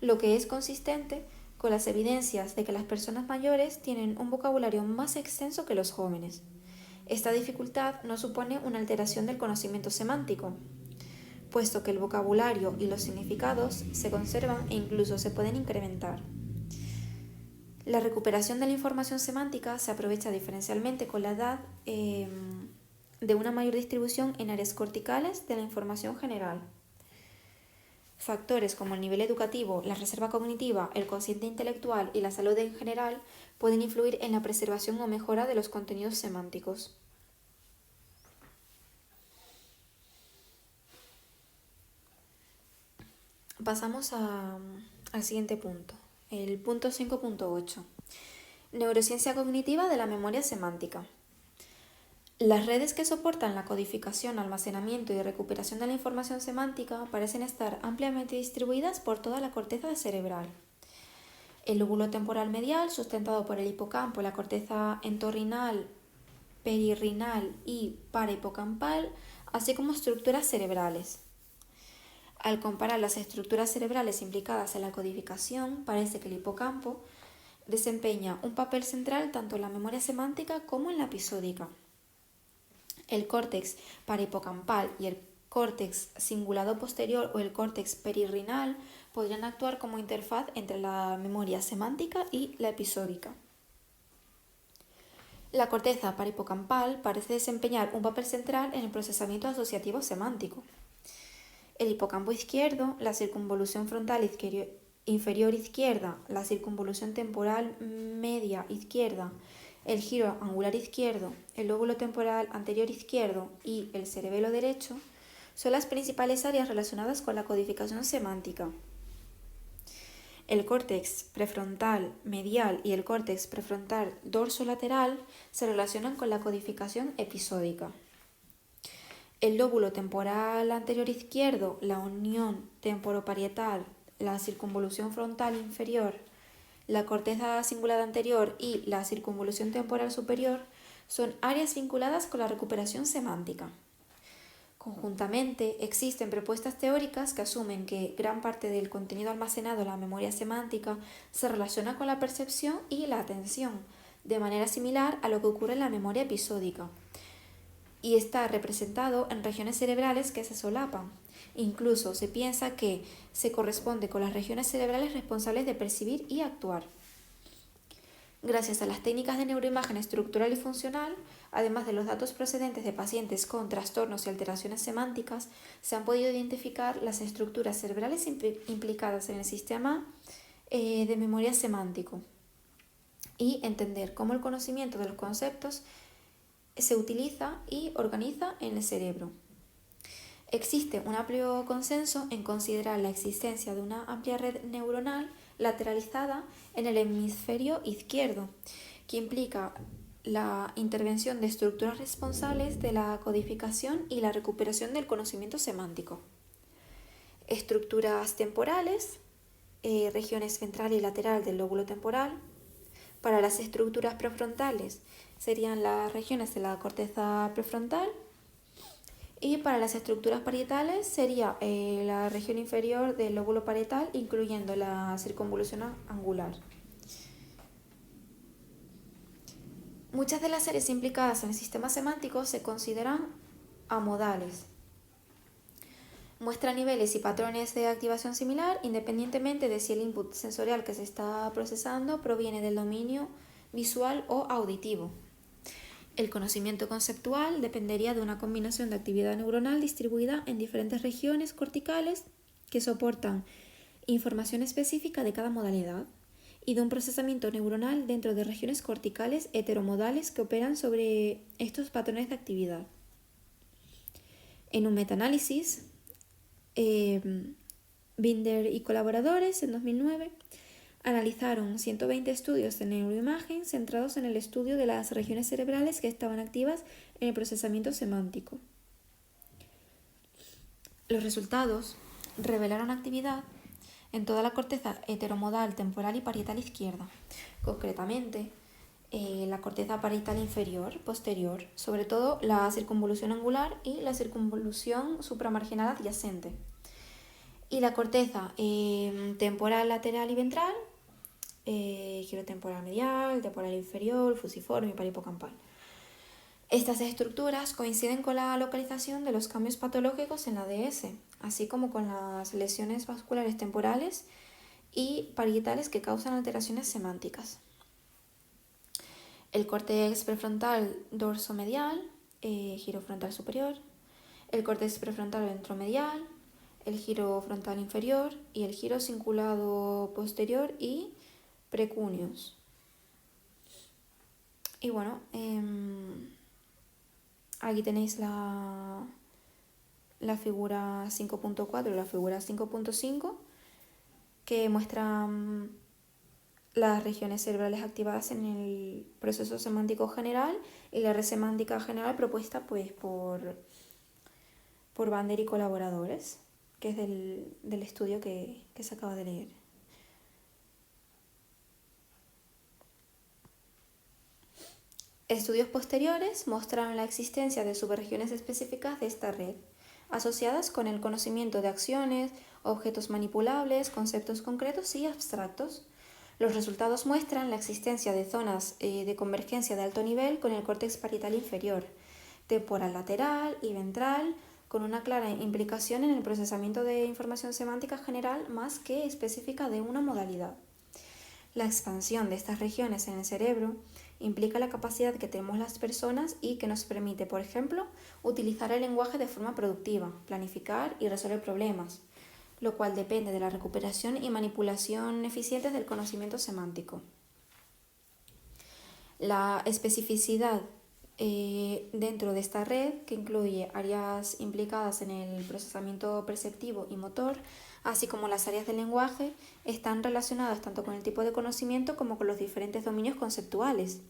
lo que es consistente con las evidencias de que las personas mayores tienen un vocabulario más extenso que los jóvenes. Esta dificultad no supone una alteración del conocimiento semántico, puesto que el vocabulario y los significados se conservan e incluso se pueden incrementar. La recuperación de la información semántica se aprovecha diferencialmente con la edad de una mayor distribución en áreas corticales de la información general. Factores como el nivel educativo, la reserva cognitiva, el cociente intelectual y la salud en general pueden influir en la preservación o mejora de los contenidos semánticos. Pasamos al siguiente punto, el punto 5.8. Neurociencia cognitiva de la memoria semántica. Las redes que soportan la codificación, almacenamiento y recuperación de la información semántica parecen estar ampliamente distribuidas por toda la corteza cerebral. El lóbulo temporal medial, sustentado por el hipocampo, la corteza entorrinal, perirrinal y parahipocampal, así como estructuras cerebrales. Al comparar las estructuras cerebrales implicadas en la codificación, parece que el hipocampo desempeña un papel central tanto en la memoria semántica como en la episódica. El córtex parahipocampal y el córtex cingulado posterior o el córtex perirrinal podrían actuar como interfaz entre la memoria semántica y la episódica. La corteza parahipocampal parece desempeñar un papel central en el procesamiento asociativo semántico. El hipocampo izquierdo, la circunvolución frontal inferior izquierda, la circunvolución temporal media izquierda, el giro angular izquierdo, el lóbulo temporal anterior izquierdo y el cerebelo derecho son las principales áreas relacionadas con la codificación semántica. El córtex prefrontal medial y el córtex prefrontal dorsolateral se relacionan con la codificación episódica. El lóbulo temporal anterior izquierdo, la unión temporoparietal, la circunvolución frontal inferior, la corteza cingulada anterior y la circunvolución temporal superior son áreas vinculadas con la recuperación semántica. Conjuntamente, existen propuestas teóricas que asumen que gran parte del contenido almacenado en la memoria semántica se relaciona con la percepción y la atención, de manera similar a lo que ocurre en la memoria episódica. y está representado en regiones cerebrales que se solapan. Incluso se piensa que se corresponde con las regiones cerebrales responsables de percibir y actuar. Gracias a las técnicas de neuroimagen estructural y funcional, además de los datos procedentes de pacientes con trastornos y alteraciones semánticas, se han podido identificar las estructuras cerebrales implicadas en el sistema de memoria semántico y entender cómo el conocimiento de los conceptos se utiliza y organiza en el cerebro. Existe un amplio consenso en considerar la existencia de una amplia red neuronal lateralizada en el hemisferio izquierdo, que implica la intervención de estructuras responsables de la codificación y la recuperación del conocimiento semántico. Estructuras temporales, regiones ventral y lateral del lóbulo temporal. Para las estructuras prefrontales serían las regiones de la corteza prefrontal. Y para las estructuras parietales sería la región inferior del lóbulo parietal, incluyendo la circunvolución angular. Muchas de las áreas implicadas en el sistema semántico se consideran amodales. Muestra niveles y patrones de activación similar independientemente de si el input sensorial que se está procesando proviene del dominio visual o auditivo. El conocimiento conceptual dependería de una combinación de actividad neuronal distribuida en diferentes regiones corticales que soportan información específica de cada modalidad y de un procesamiento neuronal dentro de regiones corticales heteromodales que operan sobre estos patrones de actividad. En un metaanálisis, Binder y colaboradores en 2009 analizaron 120 estudios de neuroimagen centrados en el estudio de las regiones cerebrales que estaban activas en el procesamiento semántico. Los resultados revelaron actividad en toda la corteza heteromodal, temporal y parietal izquierda, concretamente la corteza parietal inferior, posterior, sobre todo la circunvolución angular y la circunvolución supramarginal adyacente, y la corteza temporal, lateral y ventral, giro temporal medial, temporal inferior, fusiforme y parihipocampal. Estas estructuras coinciden con la localización de los cambios patológicos en la DS, así como con las lesiones vasculares temporales y parietales que causan alteraciones semánticas. El córtex prefrontal dorsomedial, giro frontal superior, el córtex prefrontal ventromedial, el giro frontal inferior y el giro cingulado posterior y precúneos. Y bueno, aquí tenéis la figura 5.4 y la figura 5.5 que muestran las regiones cerebrales activadas en el proceso semántico general y la red semántica general propuesta pues por Binder y colaboradores, que es del estudio que se acaba de leer. Estudios posteriores mostraron la existencia de subregiones específicas de esta red, asociadas con el conocimiento de acciones, objetos manipulables, conceptos concretos y abstractos. Los resultados muestran la existencia de zonas de convergencia de alto nivel con el córtex parietal inferior, temporal lateral y ventral, con una clara implicación en el procesamiento de información semántica general más que específica de una modalidad. La expansión de estas regiones en el cerebro implica la capacidad que tenemos las personas y que nos permite, por ejemplo, utilizar el lenguaje de forma productiva, planificar y resolver problemas, lo cual depende de la recuperación y manipulación eficientes del conocimiento semántico. La especificidad dentro de esta red, que incluye áreas implicadas en el procesamiento perceptivo y motor, así como las áreas del lenguaje, están relacionadas tanto con el tipo de conocimiento como con los diferentes dominios conceptuales.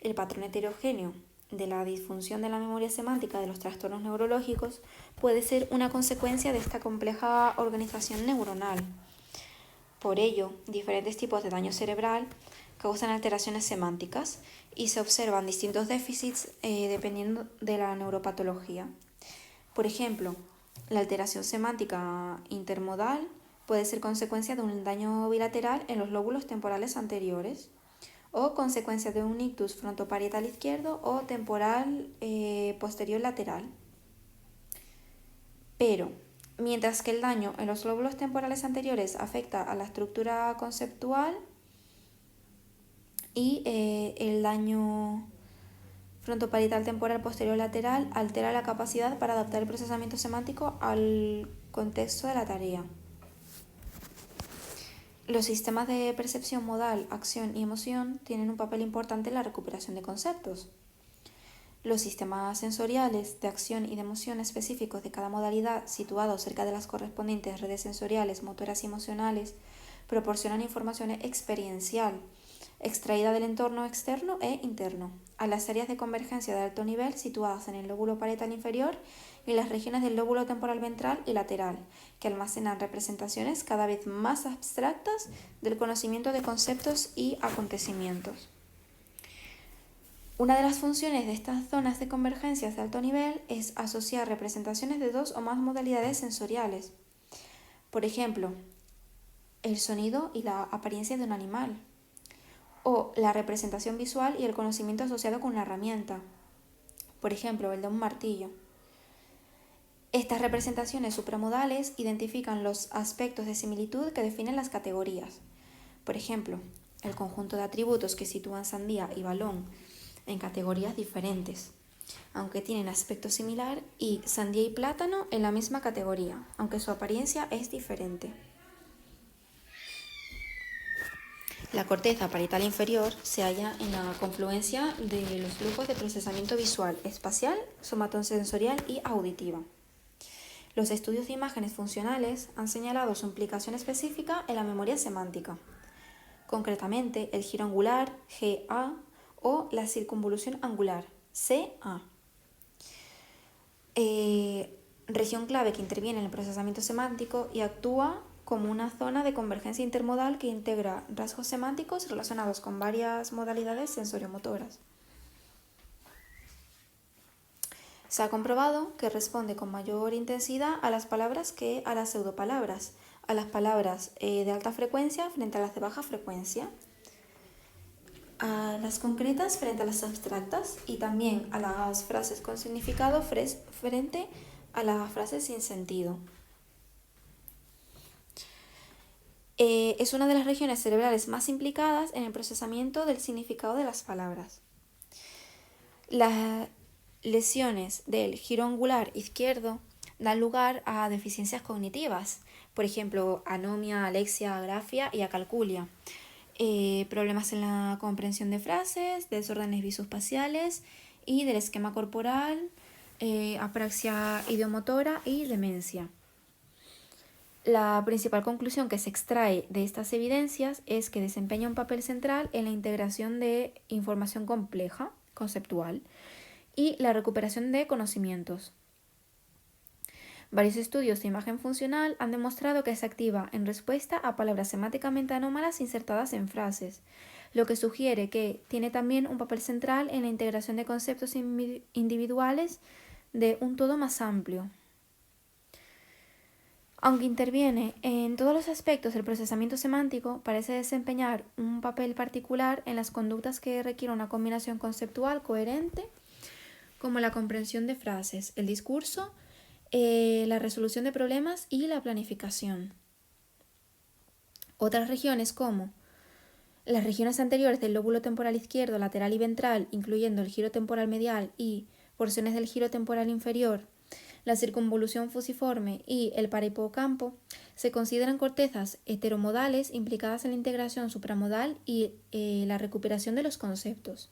El patrón heterogéneo de la disfunción de la memoria semántica de los trastornos neurológicos puede ser una consecuencia de esta compleja organización neuronal. Por ello, diferentes tipos de daño cerebral causan alteraciones semánticas y se observan distintos déficits dependiendo de la neuropatología. Por ejemplo, la alteración semántica intermodal puede ser consecuencia de un daño bilateral en los lóbulos temporales anteriores, o consecuencia de un ictus frontoparietal izquierdo o temporal posterior lateral. Pero, mientras que el daño en los lóbulos temporales anteriores afecta a la estructura conceptual y el daño frontoparietal temporal posterior lateral altera la capacidad para adaptar el procesamiento semántico al contexto de la tarea. Los sistemas de percepción modal, acción y emoción tienen un papel importante en la recuperación de conceptos. Los sistemas sensoriales de acción y de emoción específicos de cada modalidad, situados cerca de las correspondientes redes sensoriales, motoras y emocionales, proporcionan información experiencial, extraída del entorno externo e interno, a las áreas de convergencia de alto nivel situadas en el lóbulo parietal inferior y las regiones del lóbulo temporal ventral y lateral, que almacenan representaciones cada vez más abstractas del conocimiento de conceptos y acontecimientos. Una de las funciones de estas zonas de convergencias de alto nivel es asociar representaciones de dos o más modalidades sensoriales. Por ejemplo, el sonido y la apariencia de un animal, o la representación visual y el conocimiento asociado con una herramienta, por ejemplo, el de un martillo. Estas representaciones supramodales identifican los aspectos de similitud que definen las categorías. Por ejemplo, el conjunto de atributos que sitúan sandía y balón en categorías diferentes, aunque tienen aspecto similar, y sandía y plátano en la misma categoría, aunque su apariencia es diferente. La corteza parietal inferior se halla en la confluencia de los flujos de procesamiento visual, espacial, somatosensorial y auditiva. Los estudios de imágenes funcionales han señalado su implicación específica en la memoria semántica, concretamente el giro angular, GA, o la circunvolución angular, CA. Región clave que interviene en el procesamiento semántico y actúa como una zona de convergencia intermodal que integra rasgos semánticos relacionados con varias modalidades sensoriomotoras. Se ha comprobado que responde con mayor intensidad a las palabras que a las pseudopalabras, a las palabras de alta frecuencia frente a las de baja frecuencia, a las concretas frente a las abstractas y también a las frases con significado frente a las frases sin sentido. Es una de las regiones cerebrales más implicadas en el procesamiento del significado de las palabras. Las lesiones del giro angular izquierdo dan lugar a deficiencias cognitivas, por ejemplo, anomia, alexia, agrafia y acalculia, problemas en la comprensión de frases, desórdenes visoespaciales y del esquema corporal, apraxia ideomotora y demencia. La principal conclusión que se extrae de estas evidencias es que desempeña un papel central en la integración de información compleja, conceptual, y la recuperación de conocimientos. Varios estudios de imagen funcional han demostrado que se activa en respuesta a palabras semánticamente anómalas insertadas en frases, lo que sugiere que tiene también un papel central en la integración de conceptos individuales de un todo más amplio. Aunque interviene en todos los aspectos del procesamiento semántico, parece desempeñar un papel particular en las conductas que requieren una combinación conceptual coherente, como la comprensión de frases, el discurso, la resolución de problemas y la planificación. Otras regiones como las regiones anteriores del lóbulo temporal izquierdo, lateral y ventral, incluyendo el giro temporal medial y porciones del giro temporal inferior, la circunvolución fusiforme y el parahipocampo, se consideran cortezas heteromodales implicadas en la integración supramodal y la recuperación de los conceptos.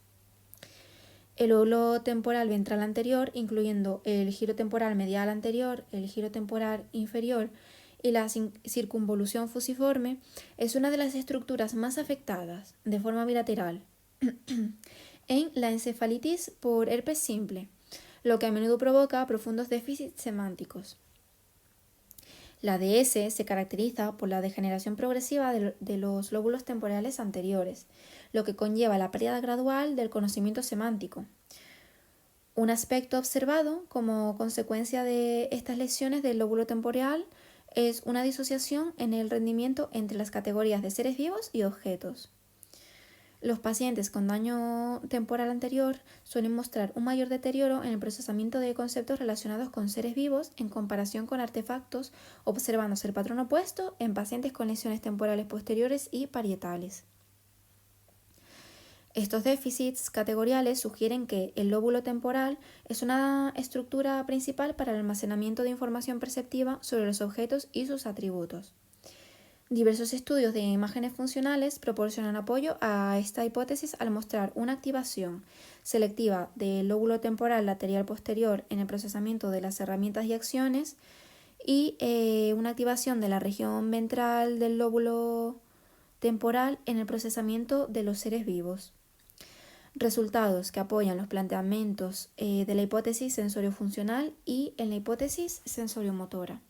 El lóbulo temporal ventral anterior, incluyendo el giro temporal medial anterior, el giro temporal inferior y la circunvolución fusiforme, es una de las estructuras más afectadas, de forma bilateral, en la encefalitis por herpes simple, lo que a menudo provoca profundos déficits semánticos. La DS se caracteriza por la degeneración progresiva de los lóbulos temporales anteriores, lo que conlleva la pérdida gradual del conocimiento semántico. Un aspecto observado como consecuencia de estas lesiones del lóbulo temporal es una disociación en el rendimiento entre las categorías de seres vivos y objetos. Los pacientes con daño temporal anterior suelen mostrar un mayor deterioro en el procesamiento de conceptos relacionados con seres vivos en comparación con artefactos, observándose el patrón opuesto en pacientes con lesiones temporales posteriores y parietales. Estos déficits categoriales sugieren que el lóbulo temporal es una estructura principal para el almacenamiento de información perceptiva sobre los objetos y sus atributos. Diversos estudios de imágenes funcionales proporcionan apoyo a esta hipótesis al mostrar una activación selectiva del lóbulo temporal lateral posterior en el procesamiento de las herramientas y acciones y una activación de la región ventral del lóbulo temporal en el procesamiento de los seres vivos. Resultados que apoyan los planteamientos de la hipótesis sensorio-funcional y en la hipótesis sensorio-motora.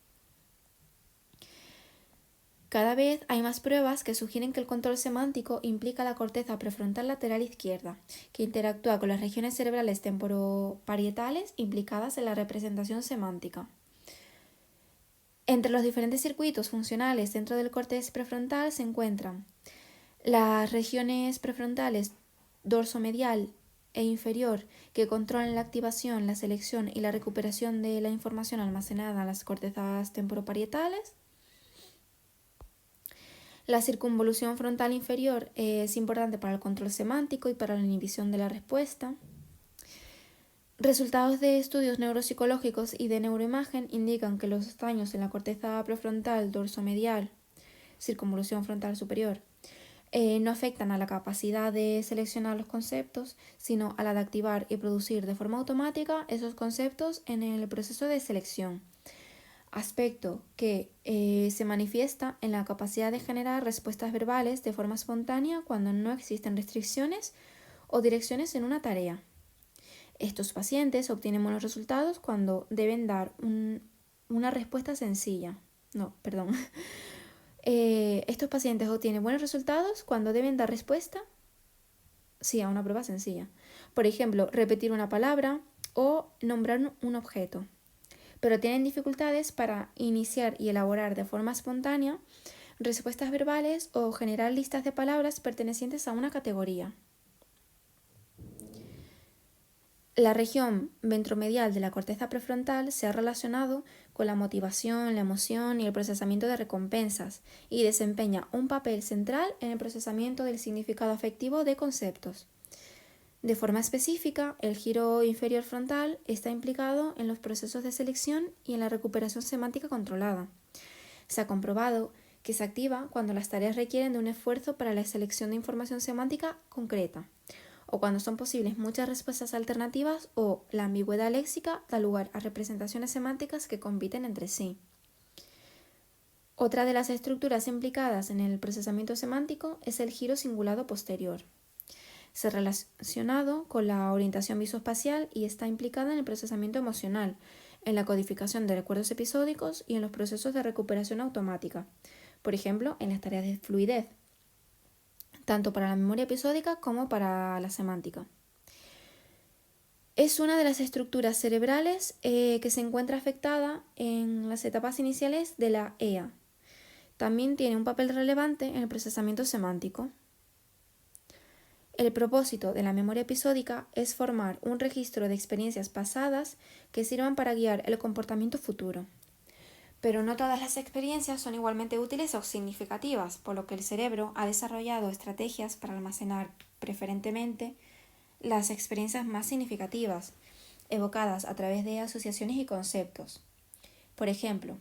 Cada vez hay más pruebas que sugieren que el control semántico implica la corteza prefrontal lateral izquierda, que interactúa con las regiones cerebrales temporoparietales implicadas en la representación semántica. Entre los diferentes circuitos funcionales dentro del córtex prefrontal se encuentran las regiones prefrontales dorsomedial e inferior, que controlan la activación, la selección y la recuperación de la información almacenada en las cortezas temporoparietales. La circunvolución frontal inferior es importante para el control semántico y para la inhibición de la respuesta. Resultados de estudios neuropsicológicos y de neuroimagen indican que los daños en la corteza prefrontal dorsomedial, circunvolución frontal superior, no afectan a la capacidad de seleccionar los conceptos, sino a la de activar y producir de forma automática esos conceptos en el proceso de selección, aspecto que se manifiesta en la capacidad de generar respuestas verbales de forma espontánea cuando no existen restricciones o direcciones en una tarea. Estos pacientes obtienen buenos resultados cuando deben dar una respuesta sencilla. Estos pacientes obtienen buenos resultados cuando deben dar respuesta a una prueba sencilla. Por ejemplo, repetir una palabra o nombrar un objeto. Pero tienen dificultades para iniciar y elaborar de forma espontánea respuestas verbales o generar listas de palabras pertenecientes a una categoría. La región ventromedial de la corteza prefrontal se ha relacionado con la motivación, la emoción y el procesamiento de recompensas y desempeña un papel central en el procesamiento del significado afectivo de conceptos. De forma específica, el giro inferior frontal está implicado en los procesos de selección y en la recuperación semántica controlada. Se ha comprobado que se activa cuando las tareas requieren de un esfuerzo para la selección de información semántica concreta, o cuando son posibles muchas respuestas alternativas o la ambigüedad léxica da lugar a representaciones semánticas que compiten entre sí. Otra de las estructuras implicadas en el procesamiento semántico es el giro cingulado posterior. Se ha relacionado con la orientación visoespacial y está implicada en el procesamiento emocional, en la codificación de recuerdos episódicos y en los procesos de recuperación automática, por ejemplo, en las tareas de fluidez, tanto para la memoria episódica como para la semántica. Es una de las estructuras cerebrales que se encuentra afectada en las etapas iniciales de la EA. También tiene un papel relevante en el procesamiento semántico. El propósito de la memoria episódica es formar un registro de experiencias pasadas que sirvan para guiar el comportamiento futuro. Pero no todas las experiencias son igualmente útiles o significativas, por lo que el cerebro ha desarrollado estrategias para almacenar preferentemente las experiencias más significativas, evocadas a través de asociaciones y conceptos. Por ejemplo,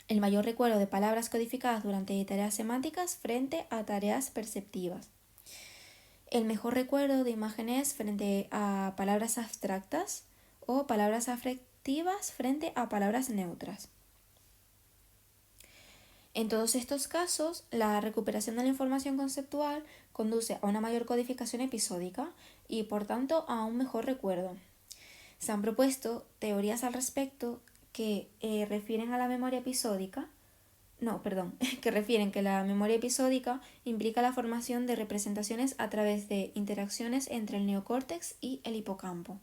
el mayor recuerdo de palabras codificadas durante tareas semánticas frente a tareas perceptivas. El mejor recuerdo de imágenes frente a palabras abstractas o palabras afectivas frente a palabras neutras. En todos estos casos, la recuperación de la información conceptual conduce a una mayor codificación episódica y, por tanto, a un mejor recuerdo. Se han propuesto teorías al respecto que refieren a la memoria episódica, que refieren que la memoria episódica implica la formación de representaciones a través de interacciones entre el neocórtex y el hipocampo.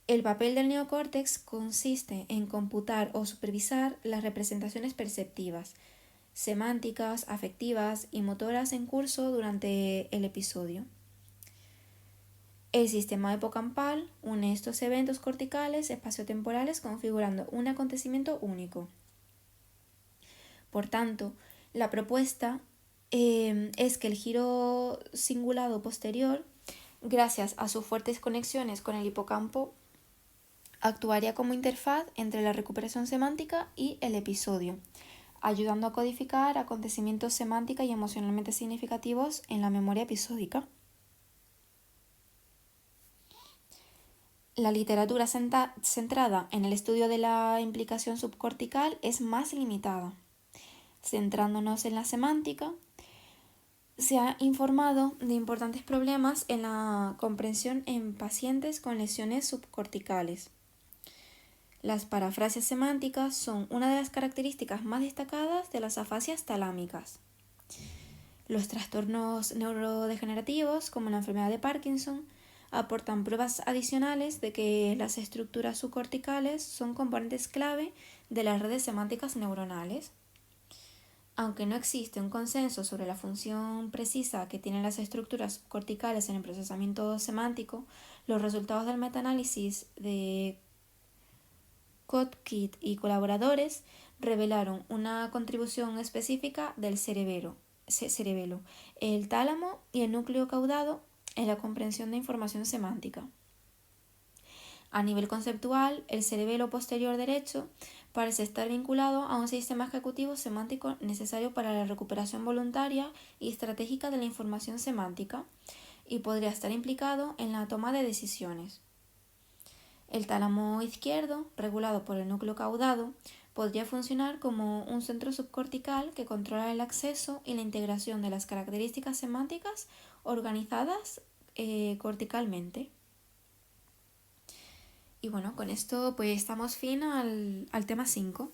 El papel del neocórtex consiste en computar o supervisar las representaciones perceptivas. semánticas, afectivas y motoras en curso durante el episodio. El sistema hipocampal une estos eventos corticales espaciotemporales configurando un acontecimiento único. Por tanto, la propuesta es que el giro cingulado posterior, gracias a sus fuertes conexiones con el hipocampo, actuaría como interfaz entre la recuperación semántica y el episodio, ayudando a codificar acontecimientos semántica y emocionalmente significativos en la memoria episódica. La literatura centrada en el estudio de la implicación subcortical es más limitada. Centrándonos en la semántica, se ha informado de importantes problemas en la comprensión en pacientes con lesiones subcorticales. Las parafrasias semánticas son una de las características más destacadas de las afasias talámicas. Los trastornos neurodegenerativos, como la enfermedad de Parkinson, aportan pruebas adicionales de que las estructuras subcorticales son componentes clave de las redes semánticas neuronales. Aunque no existe un consenso sobre la función precisa que tienen las estructuras subcorticales en el procesamiento semántico, los resultados del metaanálisis de Kotkit y colaboradores revelaron una contribución específica del cerebelo, el tálamo y el núcleo caudado en la comprensión de información semántica. A nivel conceptual, el cerebelo posterior derecho parece estar vinculado a un sistema ejecutivo semántico necesario para la recuperación voluntaria y estratégica de la información semántica y podría estar implicado en la toma de decisiones. El tálamo izquierdo, regulado por el núcleo caudado, podría funcionar como un centro subcortical que controla el acceso y la integración de las características semánticas organizadas corticalmente. Y bueno, con esto pues estamos fin al tema 5.